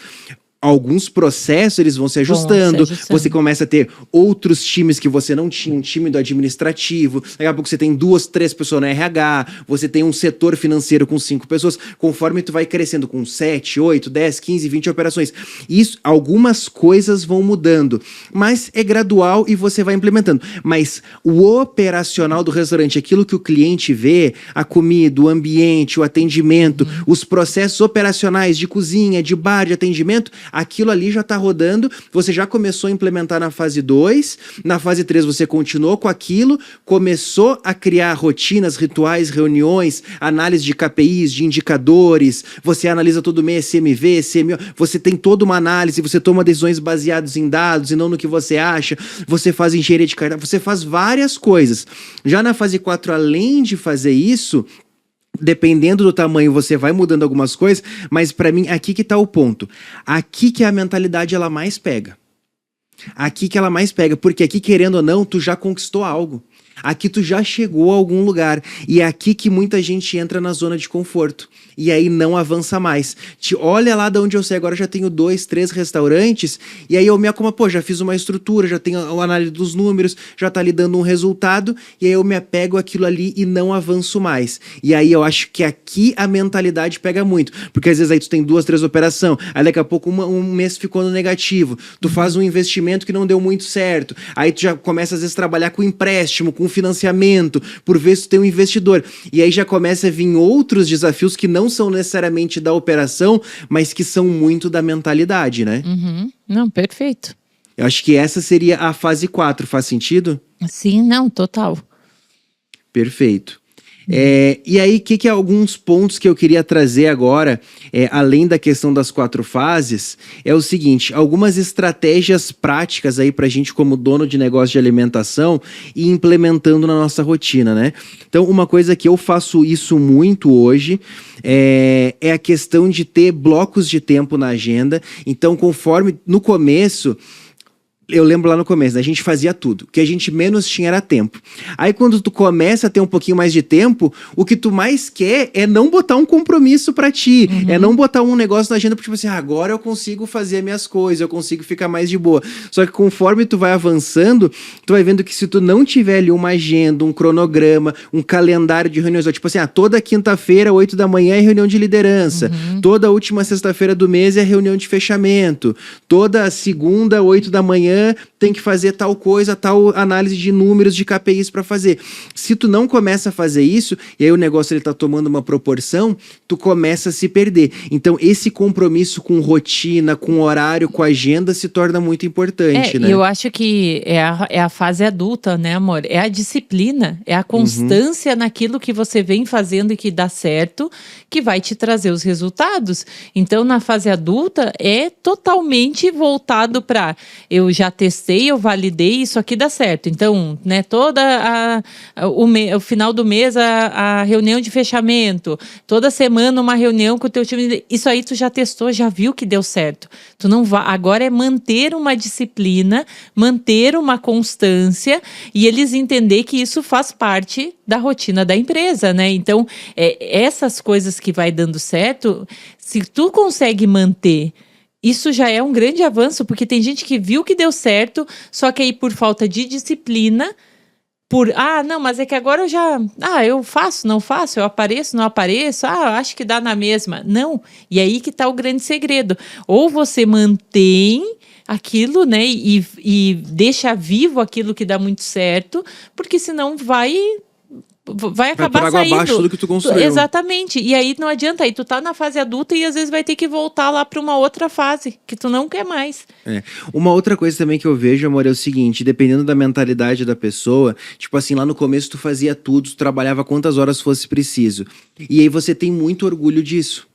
Alguns processos eles vão se ajustando, você começa a ter outros times que você não tinha, um time do administrativo, daqui a pouco você tem 2, 3 pessoas no RH, você tem um setor financeiro com 5 pessoas, conforme tu vai crescendo com 7, 8, 10, 15, 20 operações. Isso, algumas coisas vão mudando, mas é gradual e você vai implementando. Mas o operacional do restaurante, aquilo que o cliente vê, a comida, o ambiente, o atendimento, os processos operacionais de cozinha, de bar, de atendimento, aquilo ali já está rodando, você já começou a implementar na fase 2, na fase 3 você continuou com aquilo, começou a criar rotinas, rituais, reuniões, análise de KPIs, de indicadores, você analisa todo mês CMV, CMO, você tem toda uma análise, você toma decisões baseadas em dados e não no que você acha, você faz engenharia de cardápio, você faz várias coisas. Já na fase 4, além de fazer isso, dependendo do tamanho, você vai mudando algumas coisas, mas pra mim, aqui que tá o ponto. Aqui que a mentalidade ela mais pega. Aqui que ela mais pega, porque aqui, querendo ou não, tu já conquistou algo. Aqui tu já chegou a algum lugar. E é aqui que muita gente entra na zona de conforto. E aí não avança mais. Olha lá de onde eu sei, agora eu já tenho 2, 3 restaurantes. E aí eu me acomodo, pô, já fiz uma estrutura, já tenho a análise dos números, já tá ali dando um resultado. E aí eu me apego àquilo ali e não avanço mais. E aí eu acho que aqui a mentalidade pega muito. Porque às vezes aí tu tem 2, 3 operações, aí daqui a pouco um mês ficou no negativo. Tu faz um investimento que não deu muito certo. Aí tu já começa às vezes a trabalhar com empréstimo, com financiamento, por vezes tu tem um investidor. E aí já começa a vir outros desafios que não são necessariamente da operação, mas que são muito da mentalidade, né? Não, perfeito. Eu acho que essa seria a fase 4, faz sentido? Sim, não, total. Perfeito. E aí, o que é alguns pontos que eu queria trazer agora, além da questão das 4 fases, é o seguinte, algumas estratégias práticas aí pra gente como dono de negócio de alimentação e implementando na nossa rotina, né? Então, uma coisa que eu faço isso muito hoje é a questão de ter blocos de tempo na agenda. Então, conforme no começo... Eu lembro lá no começo, né? A gente fazia tudo. O que a gente menos tinha era tempo. Aí quando tu começa a ter um pouquinho mais de tempo, o que tu mais quer é não botar um compromisso pra ti. É não botar um negócio na agenda, porque tipo assim, agora eu consigo fazer minhas coisas, eu consigo ficar mais de boa. Só que conforme tu vai avançando, tu vai vendo que se tu não tiver ali uma agenda, um cronograma, um calendário de reuniões, tipo assim, toda quinta-feira, 8 da manhã é reunião de liderança. Toda última sexta-feira do mês é reunião de fechamento. Toda segunda, 8 da manhã tem que fazer tal coisa, tal análise de números, de KPIs para fazer. Se tu não começa a fazer isso, e aí o negócio ele tá tomando uma proporção, tu começa a se perder. Então esse compromisso com rotina, com horário, com agenda se torna muito importante, né? Eu acho que é a fase adulta, né, amor? É a disciplina, é a constância naquilo que você vem fazendo e que dá certo, que vai te trazer os resultados. Então, na fase adulta, é totalmente voltado para eu já testei, eu validei, isso aqui dá certo. Então, né, o final do mês, a reunião de fechamento, toda semana uma reunião com o teu time, isso aí tu já testou, já viu que deu certo. Tu não vai, agora é manter uma disciplina, manter uma constância e eles entender que isso faz parte da rotina da empresa, né? Então, essas coisas que vai dando certo, se tu consegue manter, isso já é um grande avanço, porque tem gente que viu que deu certo, só que aí por falta de disciplina, não, mas é que agora eu já, eu faço, não faço, eu apareço, não apareço, acho que dá na mesma. Não, e aí que tá o grande segredo. Ou você mantém aquilo, né, e deixa vivo aquilo que dá muito certo, porque senão vai vai acabar por água saindo. abaixo tudo que tu construiu. Exatamente. E aí não adianta, aí tu tá na fase adulta e às vezes vai ter que voltar lá para uma outra fase que tu não quer mais. Uma outra coisa também que eu vejo, amor, é o seguinte, dependendo da mentalidade da pessoa, tipo assim, lá no começo tu fazia tudo, tu trabalhava quantas horas fosse preciso. E aí você tem muito orgulho disso.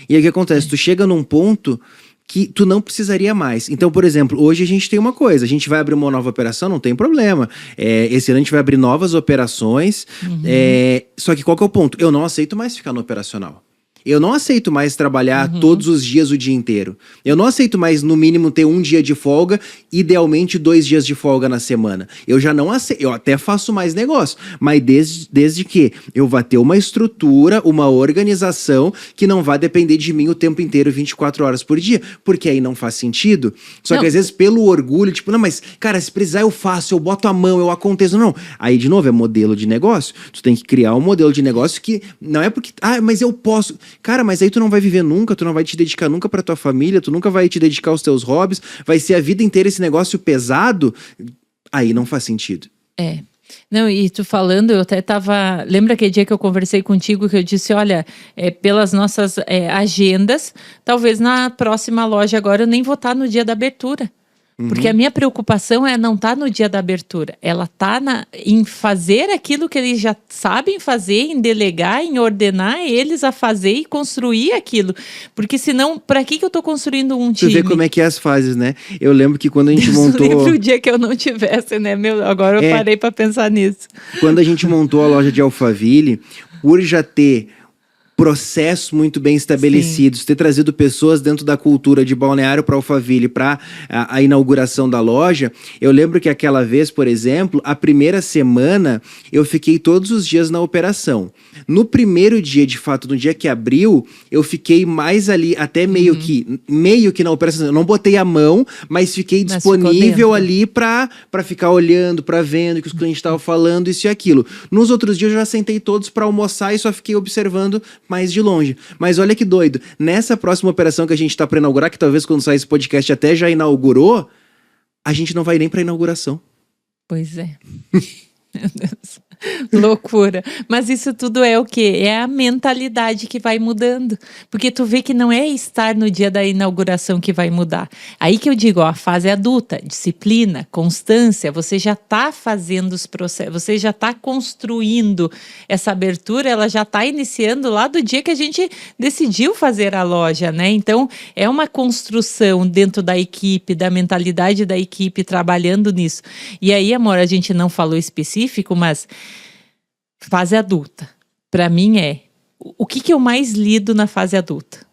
E aí o que acontece? Tu chega num ponto que tu não precisaria mais. Então, por exemplo, hoje a gente tem uma coisa, a gente vai abrir uma nova operação, não tem problema. Esse ano a gente vai abrir novas operações, só que qual que é o ponto? Eu não aceito mais ficar no operacional. Eu não aceito mais trabalhar todos os dias o dia inteiro. Eu não aceito mais, no mínimo, ter um dia de folga, idealmente 2 dias de folga na semana. Eu já não aceito. Eu até faço mais negócio, mas desde que eu vá ter uma estrutura, uma organização que não vá depender de mim o tempo inteiro, 24 horas por dia, porque aí não faz sentido. Só que às vezes pelo orgulho, tipo, não, mas cara, se precisar eu faço, eu boto a mão, eu aconteço. Não, aí de novo é modelo de negócio. Tu tem que criar um modelo de negócio que não é porque, mas eu posso. Cara, mas aí tu não vai viver nunca, tu não vai te dedicar nunca pra tua família, tu nunca vai te dedicar aos teus hobbies, vai ser a vida inteira esse negócio pesado, aí não faz sentido. Não, e tu falando, eu até tava... Lembra aquele dia que eu conversei contigo que eu disse, olha, pelas nossas agendas, talvez na próxima loja agora eu nem vou estar no dia da abertura. Porque a minha preocupação é não estar no dia da abertura. Ela está em fazer aquilo que eles já sabem fazer, em delegar, em ordenar eles a fazer e construir aquilo. Porque senão, para que eu estou construindo um time? Tu vê como é que é as fases, né? Eu lembro que quando a gente montou... Lembro o dia que eu não tivesse, né? Agora eu parei para pensar nisso. Quando a gente montou a loja de Alphaville, por já ter processos muito bem estabelecidos, ter trazido pessoas dentro da cultura de Balneário para Alphaville para a inauguração da loja, eu lembro que aquela vez, por exemplo, a primeira semana eu fiquei todos os dias na operação. No primeiro dia, de fato, no dia que abriu, eu fiquei mais ali, até meio que na operação. Eu não botei a mão, mas fiquei disponível ali para ficar olhando, para vendo o que os clientes estavam falando, isso e aquilo. Nos outros dias eu já sentei todos para almoçar e só fiquei observando mais de longe. Mas olha que doido, nessa próxima operação que a gente tá para inaugurar, que talvez quando sair esse podcast até já inaugurou, a gente não vai nem para inauguração. Pois é. Meu Deus. Loucura. Mas isso tudo é o quê? É a mentalidade que vai mudando. Porque tu vê que não é estar no dia da inauguração que vai mudar. Aí que eu digo, a fase adulta, disciplina, constância, você já está fazendo os processos, você já está construindo essa abertura, ela já está iniciando lá do dia que a gente decidiu fazer a loja, né? Então, é uma construção dentro da equipe, da mentalidade da equipe trabalhando nisso. E aí, amor, a gente não falou específico, mas fase adulta, para mim o que eu mais lido na fase adulta?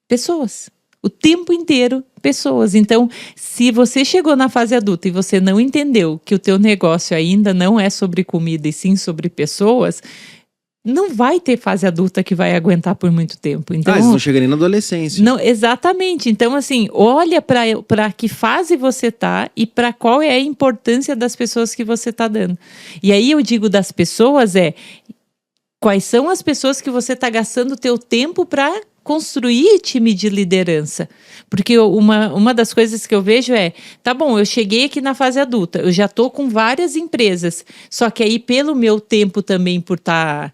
Pessoas. O tempo inteiro, pessoas. Então, se você chegou na fase adulta e você não entendeu que o teu negócio ainda não é sobre comida e sim sobre pessoas, não vai ter fase adulta que vai aguentar por muito tempo. Então, eles não chegam nem na adolescência. Não, exatamente. Então, assim, olha para que fase você tá e para qual é a importância das pessoas que você tá dando. E aí eu digo das pessoas quais são as pessoas que você tá gastando o teu tempo para construir time de liderança. Porque uma das coisas que eu vejo tá bom, eu cheguei aqui na fase adulta, eu já tô com várias empresas, só que aí pelo meu tempo também por estar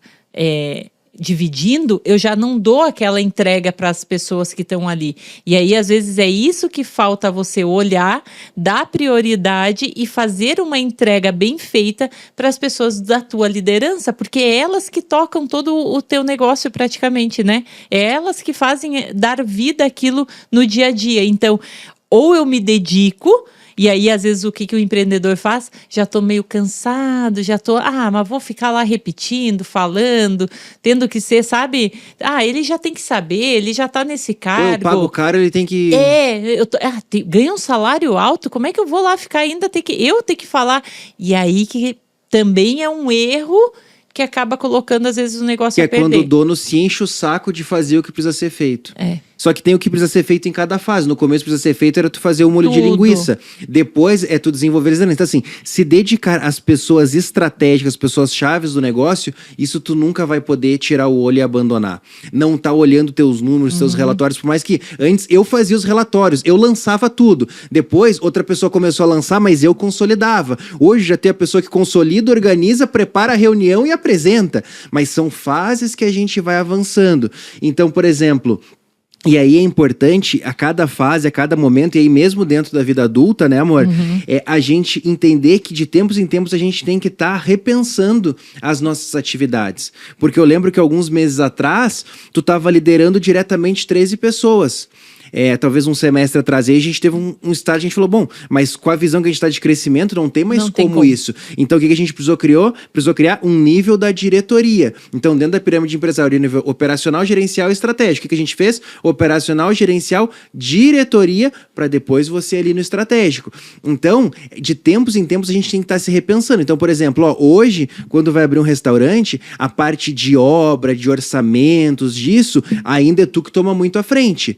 dividindo, eu já não dou aquela entrega para as pessoas que estão ali. E aí, às vezes, é isso que falta você olhar, dar prioridade e fazer uma entrega bem feita para as pessoas da tua liderança, porque é elas que tocam todo o teu negócio praticamente, né? É elas que fazem dar vida àquilo no dia a dia. Então, ou eu me dedico. E aí, às vezes, o que o empreendedor faz? Já tô meio cansado, mas vou ficar lá repetindo, falando, tendo que ser, sabe? Ele já tem que saber, ele já tá nesse cargo. Eu pago caro, ele tem que... Ganha um salário alto, como é que eu vou lá ficar ainda, ter que falar? E aí que também é um erro que acaba colocando, às vezes, o negócio a perder. Que é quando o dono se enche o saco de fazer o que precisa ser feito. Só que tem o que precisa ser feito em cada fase. No começo precisa ser feito era tu fazer o molho de Tudo. linguiça. Depois é tu desenvolver as Então assim, se dedicar às pessoas estratégicas, às pessoas chaves do negócio, isso tu nunca vai poder tirar o olho e abandonar. Não tá olhando teus números, teus relatórios, por mais que antes eu fazia os relatórios, eu lançava tudo. Depois outra pessoa começou a lançar, mas eu consolidava. Hoje já tem a pessoa que consolida, organiza, prepara a reunião e apresenta. Mas são fases que a gente vai avançando. Então, por exemplo, e aí é importante, a cada fase, a cada momento, e aí mesmo dentro da vida adulta, né, amor? É a gente entender que de tempos em tempos a gente tem que estar repensando as nossas atividades. Porque eu lembro que alguns meses atrás, tu estava liderando diretamente 13 pessoas. Talvez um semestre atrás, aí a gente teve um estágio, a gente falou, bom, mas com a visão que a gente está de crescimento, não tem mais Não tem como como. isso. Então, o que a gente precisou criar? Precisou criar um nível da diretoria. Então, dentro da pirâmide empresarial, nível operacional, gerencial e estratégico. O que a gente fez? Operacional, gerencial, diretoria, para depois você ali no estratégico. Então, de tempos em tempos, a gente tem que estar se repensando. Então, por exemplo, hoje, quando vai abrir um restaurante, a parte de obra, de orçamentos, disso, ainda é tu que toma muito à frente.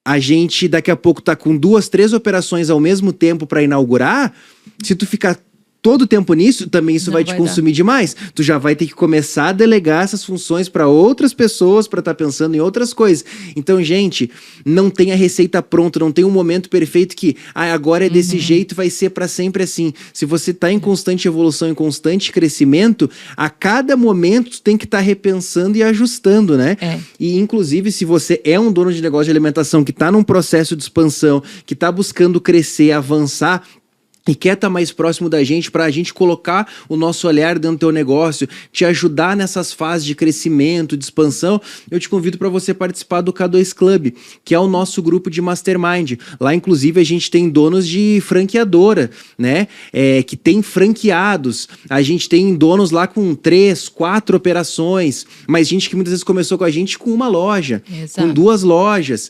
A gente daqui a pouco tá com 2, 3 operações ao mesmo tempo para inaugurar. Se tu ficar todo o tempo nisso, também isso Não vai te vai consumir demais. Tu já vai ter que começar a delegar essas funções para outras pessoas, para estar pensando em outras coisas. Então, gente, não tem a receita pronta, não tem um momento perfeito que agora é desse jeito, vai ser para sempre assim. Se você tá em constante evolução, em constante crescimento, a cada momento tu tem que estar repensando e ajustando, né? E, inclusive, se você é um dono de negócio de alimentação que tá num processo de expansão, que tá buscando crescer, avançar, e quer estar mais próximo da gente para a gente colocar o nosso olhar dentro do teu negócio, te ajudar nessas fases de crescimento, de expansão, eu te convido para você participar do K2 Club, que é o nosso grupo de mastermind. Lá, inclusive, a gente tem donos de franqueadora, né? Que tem franqueados. A gente tem donos lá com 3, 4 operações, mas gente que muitas vezes começou com a gente com uma loja, Exato. com 2 lojas.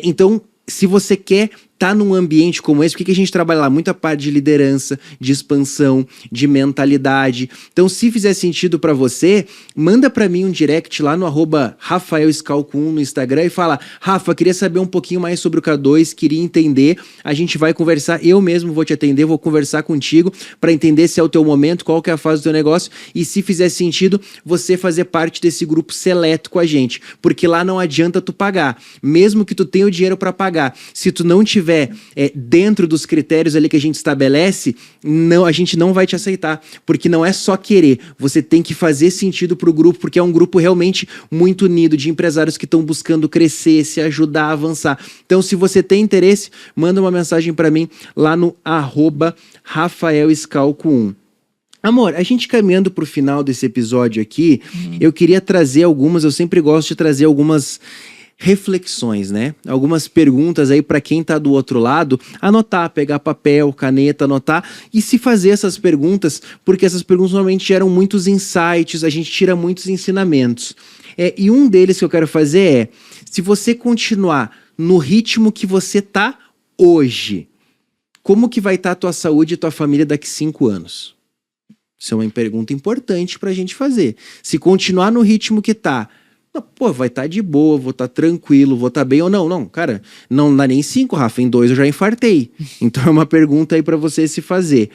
Então, se você quer tá num ambiente como esse, por que a gente trabalha lá? Muita parte de liderança, de expansão, de mentalidade. Então, se fizer sentido pra você, manda pra mim um direct lá no @RafaelScalco1 no Instagram e fala, Rafa, queria saber um pouquinho mais sobre o K2, queria entender, a gente vai conversar, eu mesmo vou te atender, vou conversar contigo pra entender se é o teu momento, qual que é a fase do teu negócio e se fizer sentido, você fazer parte desse grupo seleto com a gente, porque lá não adianta tu pagar, mesmo que tu tenha o dinheiro pra pagar, se tu não tiver dentro dos critérios ali que a gente estabelece, não, a gente não vai te aceitar, porque não é só querer, você tem que fazer sentido pro grupo, porque é um grupo realmente muito unido, de empresários que estão buscando crescer, se ajudar a avançar. Então, se você tem interesse, manda uma mensagem para mim lá no @RafaelScalco1. Amor, a gente caminhando pro final desse episódio aqui, eu queria trazer eu sempre gosto de trazer algumas reflexões, né? Algumas perguntas aí para quem tá do outro lado, anotar, pegar papel, caneta, anotar e se fazer essas perguntas, porque essas perguntas normalmente geram muitos insights, a gente tira muitos ensinamentos. E um deles que eu quero fazer é, se você continuar no ritmo que você tá hoje, como que vai estar a tua saúde e tua família daqui 5 anos? Isso é uma pergunta importante pra gente fazer. Se continuar no ritmo que tá, pô, vai estar de boa, vou estar tranquilo, vou estar bem ou não. Não, cara, não dá nem 5, Rafa, em 2 eu já infartei. Então é uma pergunta aí pra você se fazer.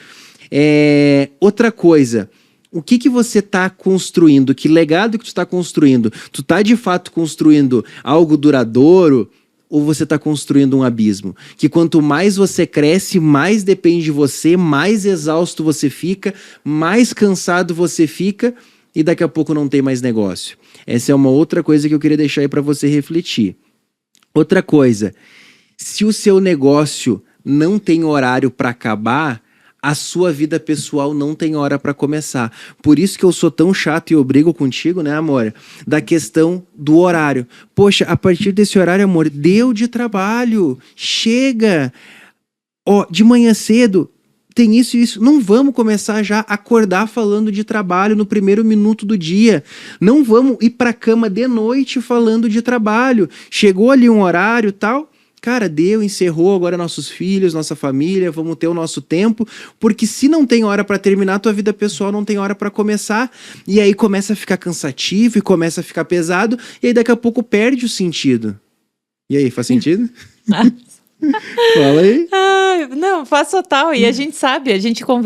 Outra coisa, o que você tá construindo? Que legado que tu tá construindo? Tu tá de fato construindo algo duradouro ou você tá construindo um abismo? Que quanto mais você cresce, mais depende de você, mais exausto você fica, mais cansado você fica e daqui a pouco não tem mais negócio. Essa é uma outra coisa que eu queria deixar aí para você refletir. Outra coisa, se o seu negócio não tem horário para acabar, a sua vida pessoal não tem hora para começar. Por isso que eu sou tão chato e eu brigo contigo, né, amor? Da questão do horário. Poxa, a partir desse horário, amor, deu de trabalho. Chega! De manhã cedo, tem isso e isso. Não vamos começar já a acordar falando de trabalho no primeiro minuto do dia. Não vamos ir pra cama de noite falando de trabalho. Chegou ali um horário e tal, cara, encerrou, agora nossos filhos, nossa família, vamos ter o nosso tempo, porque se não tem hora pra terminar, tua vida pessoal não tem hora pra começar, e aí começa a ficar cansativo e começa a ficar pesado, e aí daqui a pouco perde o sentido. E aí, faz sentido? Fala aí. Ai, não, faz total. E a gente sabe,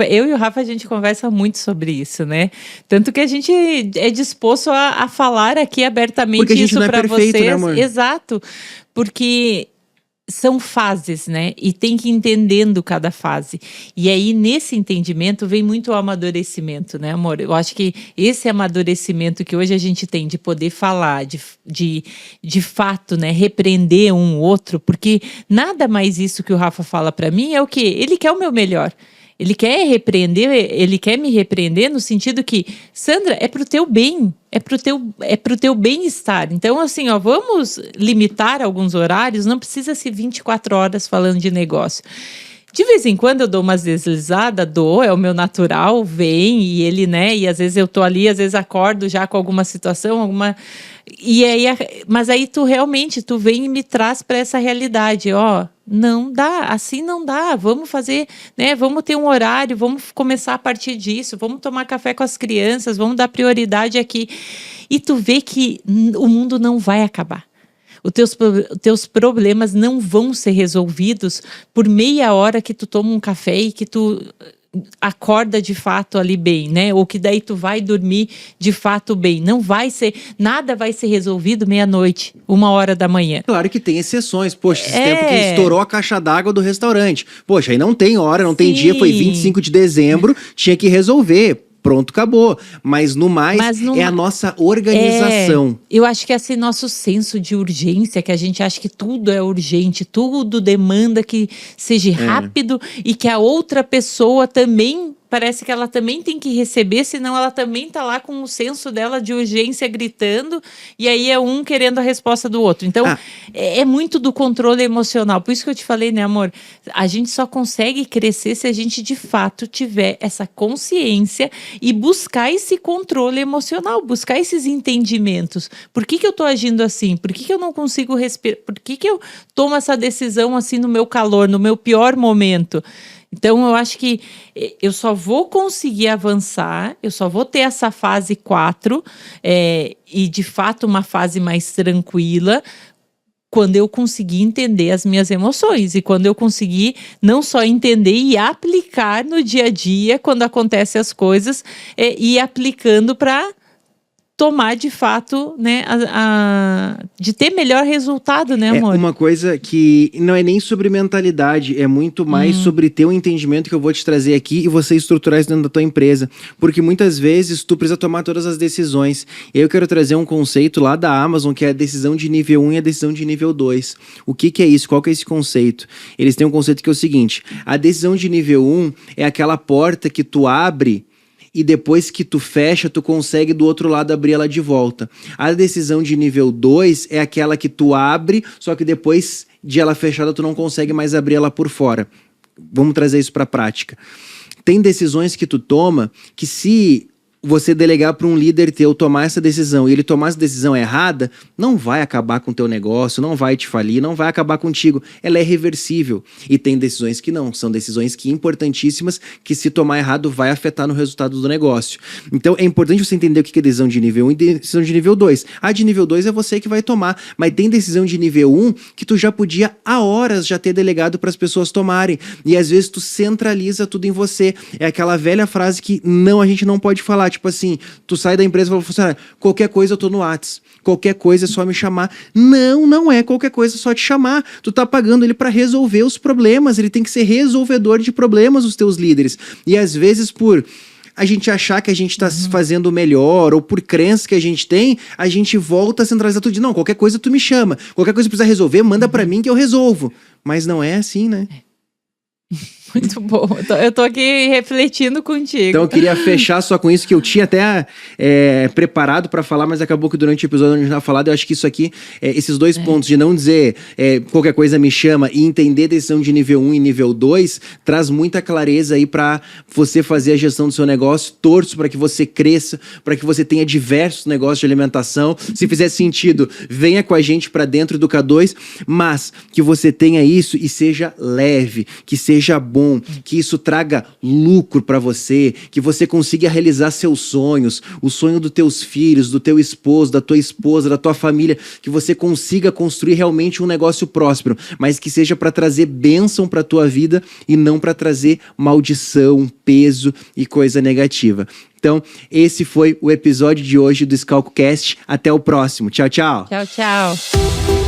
eu e o Rafa, a gente conversa muito sobre isso, né? Tanto que a gente é disposto a falar aqui abertamente isso para vocês. Né, amor? Exato. Porque são fases, né? E tem que ir entendendo cada fase. E aí, nesse entendimento, vem muito o amadurecimento, né, amor? Eu acho que esse amadurecimento que hoje a gente tem de poder falar, de fato, né, repreender um outro, porque nada mais isso que o Rafa fala pra mim é o quê? Ele quer o meu melhor. Ele quer repreender, ele quer me repreender no sentido que, Sandra, é pro teu bem, é pro teu bem-estar. Então, assim, ó, vamos limitar alguns horários, não precisa ser 24 horas falando de negócio. De vez em quando eu dou umas deslizadas, é o meu natural, vem, e ele, né, e às vezes eu tô ali, às vezes acordo já com alguma situação, e aí, mas aí tu realmente, tu vem e me traz para essa realidade, ó, não dá, assim não dá, vamos fazer, né, vamos ter um horário, vamos começar a partir disso, vamos tomar café com as crianças, vamos dar prioridade aqui, e tu vê que o mundo não vai acabar. Os teus problemas não vão ser resolvidos por meia hora que tu toma um café e que tu acorda de fato ali bem, né? Ou que daí tu vai dormir de fato bem. Não vai ser, nada vai ser resolvido meia-noite, 1h da manhã. Claro que tem exceções. Poxa, esse tempo que estourou a caixa d'água do restaurante. Poxa, aí não tem hora, não tem dia, foi 25 de dezembro, tinha que resolver. Pronto, acabou. Mas no mais, é a nossa organização. Eu acho que esse nosso senso de urgência, que a gente acha que tudo é urgente, tudo demanda que seja rápido e que a outra pessoa também... Parece que ela também tem que receber, senão ela também tá lá com o senso dela de urgência gritando, e aí é um querendo a resposta do outro. Então, é muito do controle emocional. Por isso que eu te falei, né, amor? A gente só consegue crescer se a gente, de fato, tiver essa consciência e buscar esse controle emocional, buscar esses entendimentos. Por que eu tô agindo assim? Por que eu não consigo respirar? Por que eu tomo essa decisão assim no meu calor, no meu pior momento? Então, eu acho que eu só vou conseguir avançar, eu só vou ter essa fase 4, e de fato uma fase mais tranquila, quando eu conseguir entender as minhas emoções e quando eu conseguir não só entender e aplicar no dia a dia, quando acontecem as coisas, e ir aplicando para tomar de fato, né, de ter melhor resultado, né, amor? É uma coisa que não é nem sobre mentalidade, é muito mais sobre ter um entendimento que eu vou te trazer aqui e você estruturar isso dentro da tua empresa, porque muitas vezes tu precisa tomar todas as decisões. Eu quero trazer um conceito lá da Amazon, que é a decisão de nível 1 e a decisão de nível 2. O que é isso? Qual que é esse conceito? Eles têm um conceito que é o seguinte: a decisão de nível 1 é aquela porta que tu abre e depois que tu fecha, tu consegue do outro lado abrir ela de volta. A decisão de nível 2 é aquela que tu abre, só que depois de ela fechada, tu não consegue mais abrir ela por fora. Vamos trazer isso para a prática. Tem decisões que tu toma que, se você delegar para um líder teu tomar essa decisão e ele tomar essa decisão errada, não vai acabar com o teu negócio, não vai te falir, não vai acabar contigo. Ela é reversível. E tem decisões que não, são decisões que importantíssimas, que se tomar errado vai afetar no resultado do negócio. Então é importante você entender o que é decisão de nível 1 e decisão de nível 2. A de nível 2 é você que vai tomar, mas tem decisão de nível 1 que tu já podia há horas já ter delegado para as pessoas tomarem. E às vezes tu centraliza tudo em você. É aquela velha frase que a gente não pode falar. Tipo assim, tu sai da empresa e fala, funcionário, qualquer coisa eu tô no Whats, qualquer coisa é só me chamar. Não é qualquer coisa é só te chamar. Tu tá pagando ele para resolver os problemas, ele tem que ser resolvedor de problemas, os teus líderes. E às vezes por a gente achar que a gente tá fazendo o melhor, ou por crença que a gente tem, a gente volta a centralizar tudo. Não, qualquer coisa tu me chama, qualquer coisa que precisa resolver, manda para mim que eu resolvo. Mas não é assim, né? Muito bom. Eu tô aqui refletindo contigo. Então eu queria fechar só com isso, que eu tinha até preparado para falar, mas acabou que durante o episódio a gente não falado. Eu acho que isso aqui, esses dois pontos de não dizer qualquer coisa me chama e entender a decisão de nível 1 e nível 2, traz muita clareza aí para você fazer a gestão do seu negócio. Torço para que você cresça, para que você tenha diversos negócios de alimentação. Se fizer sentido, venha com a gente para dentro do K2, mas que você tenha isso e seja leve, que seja bom, bom, que isso traga lucro para você, que você consiga realizar seus sonhos, o sonho dos teus filhos, do teu esposo, da tua esposa, da tua família, que você consiga construir realmente um negócio próspero, mas que seja para trazer bênção para tua vida e não para trazer maldição, peso e coisa negativa. Então, esse foi o episódio de hoje do ScalcoCast. Até o próximo. Tchau, tchau. Tchau, tchau.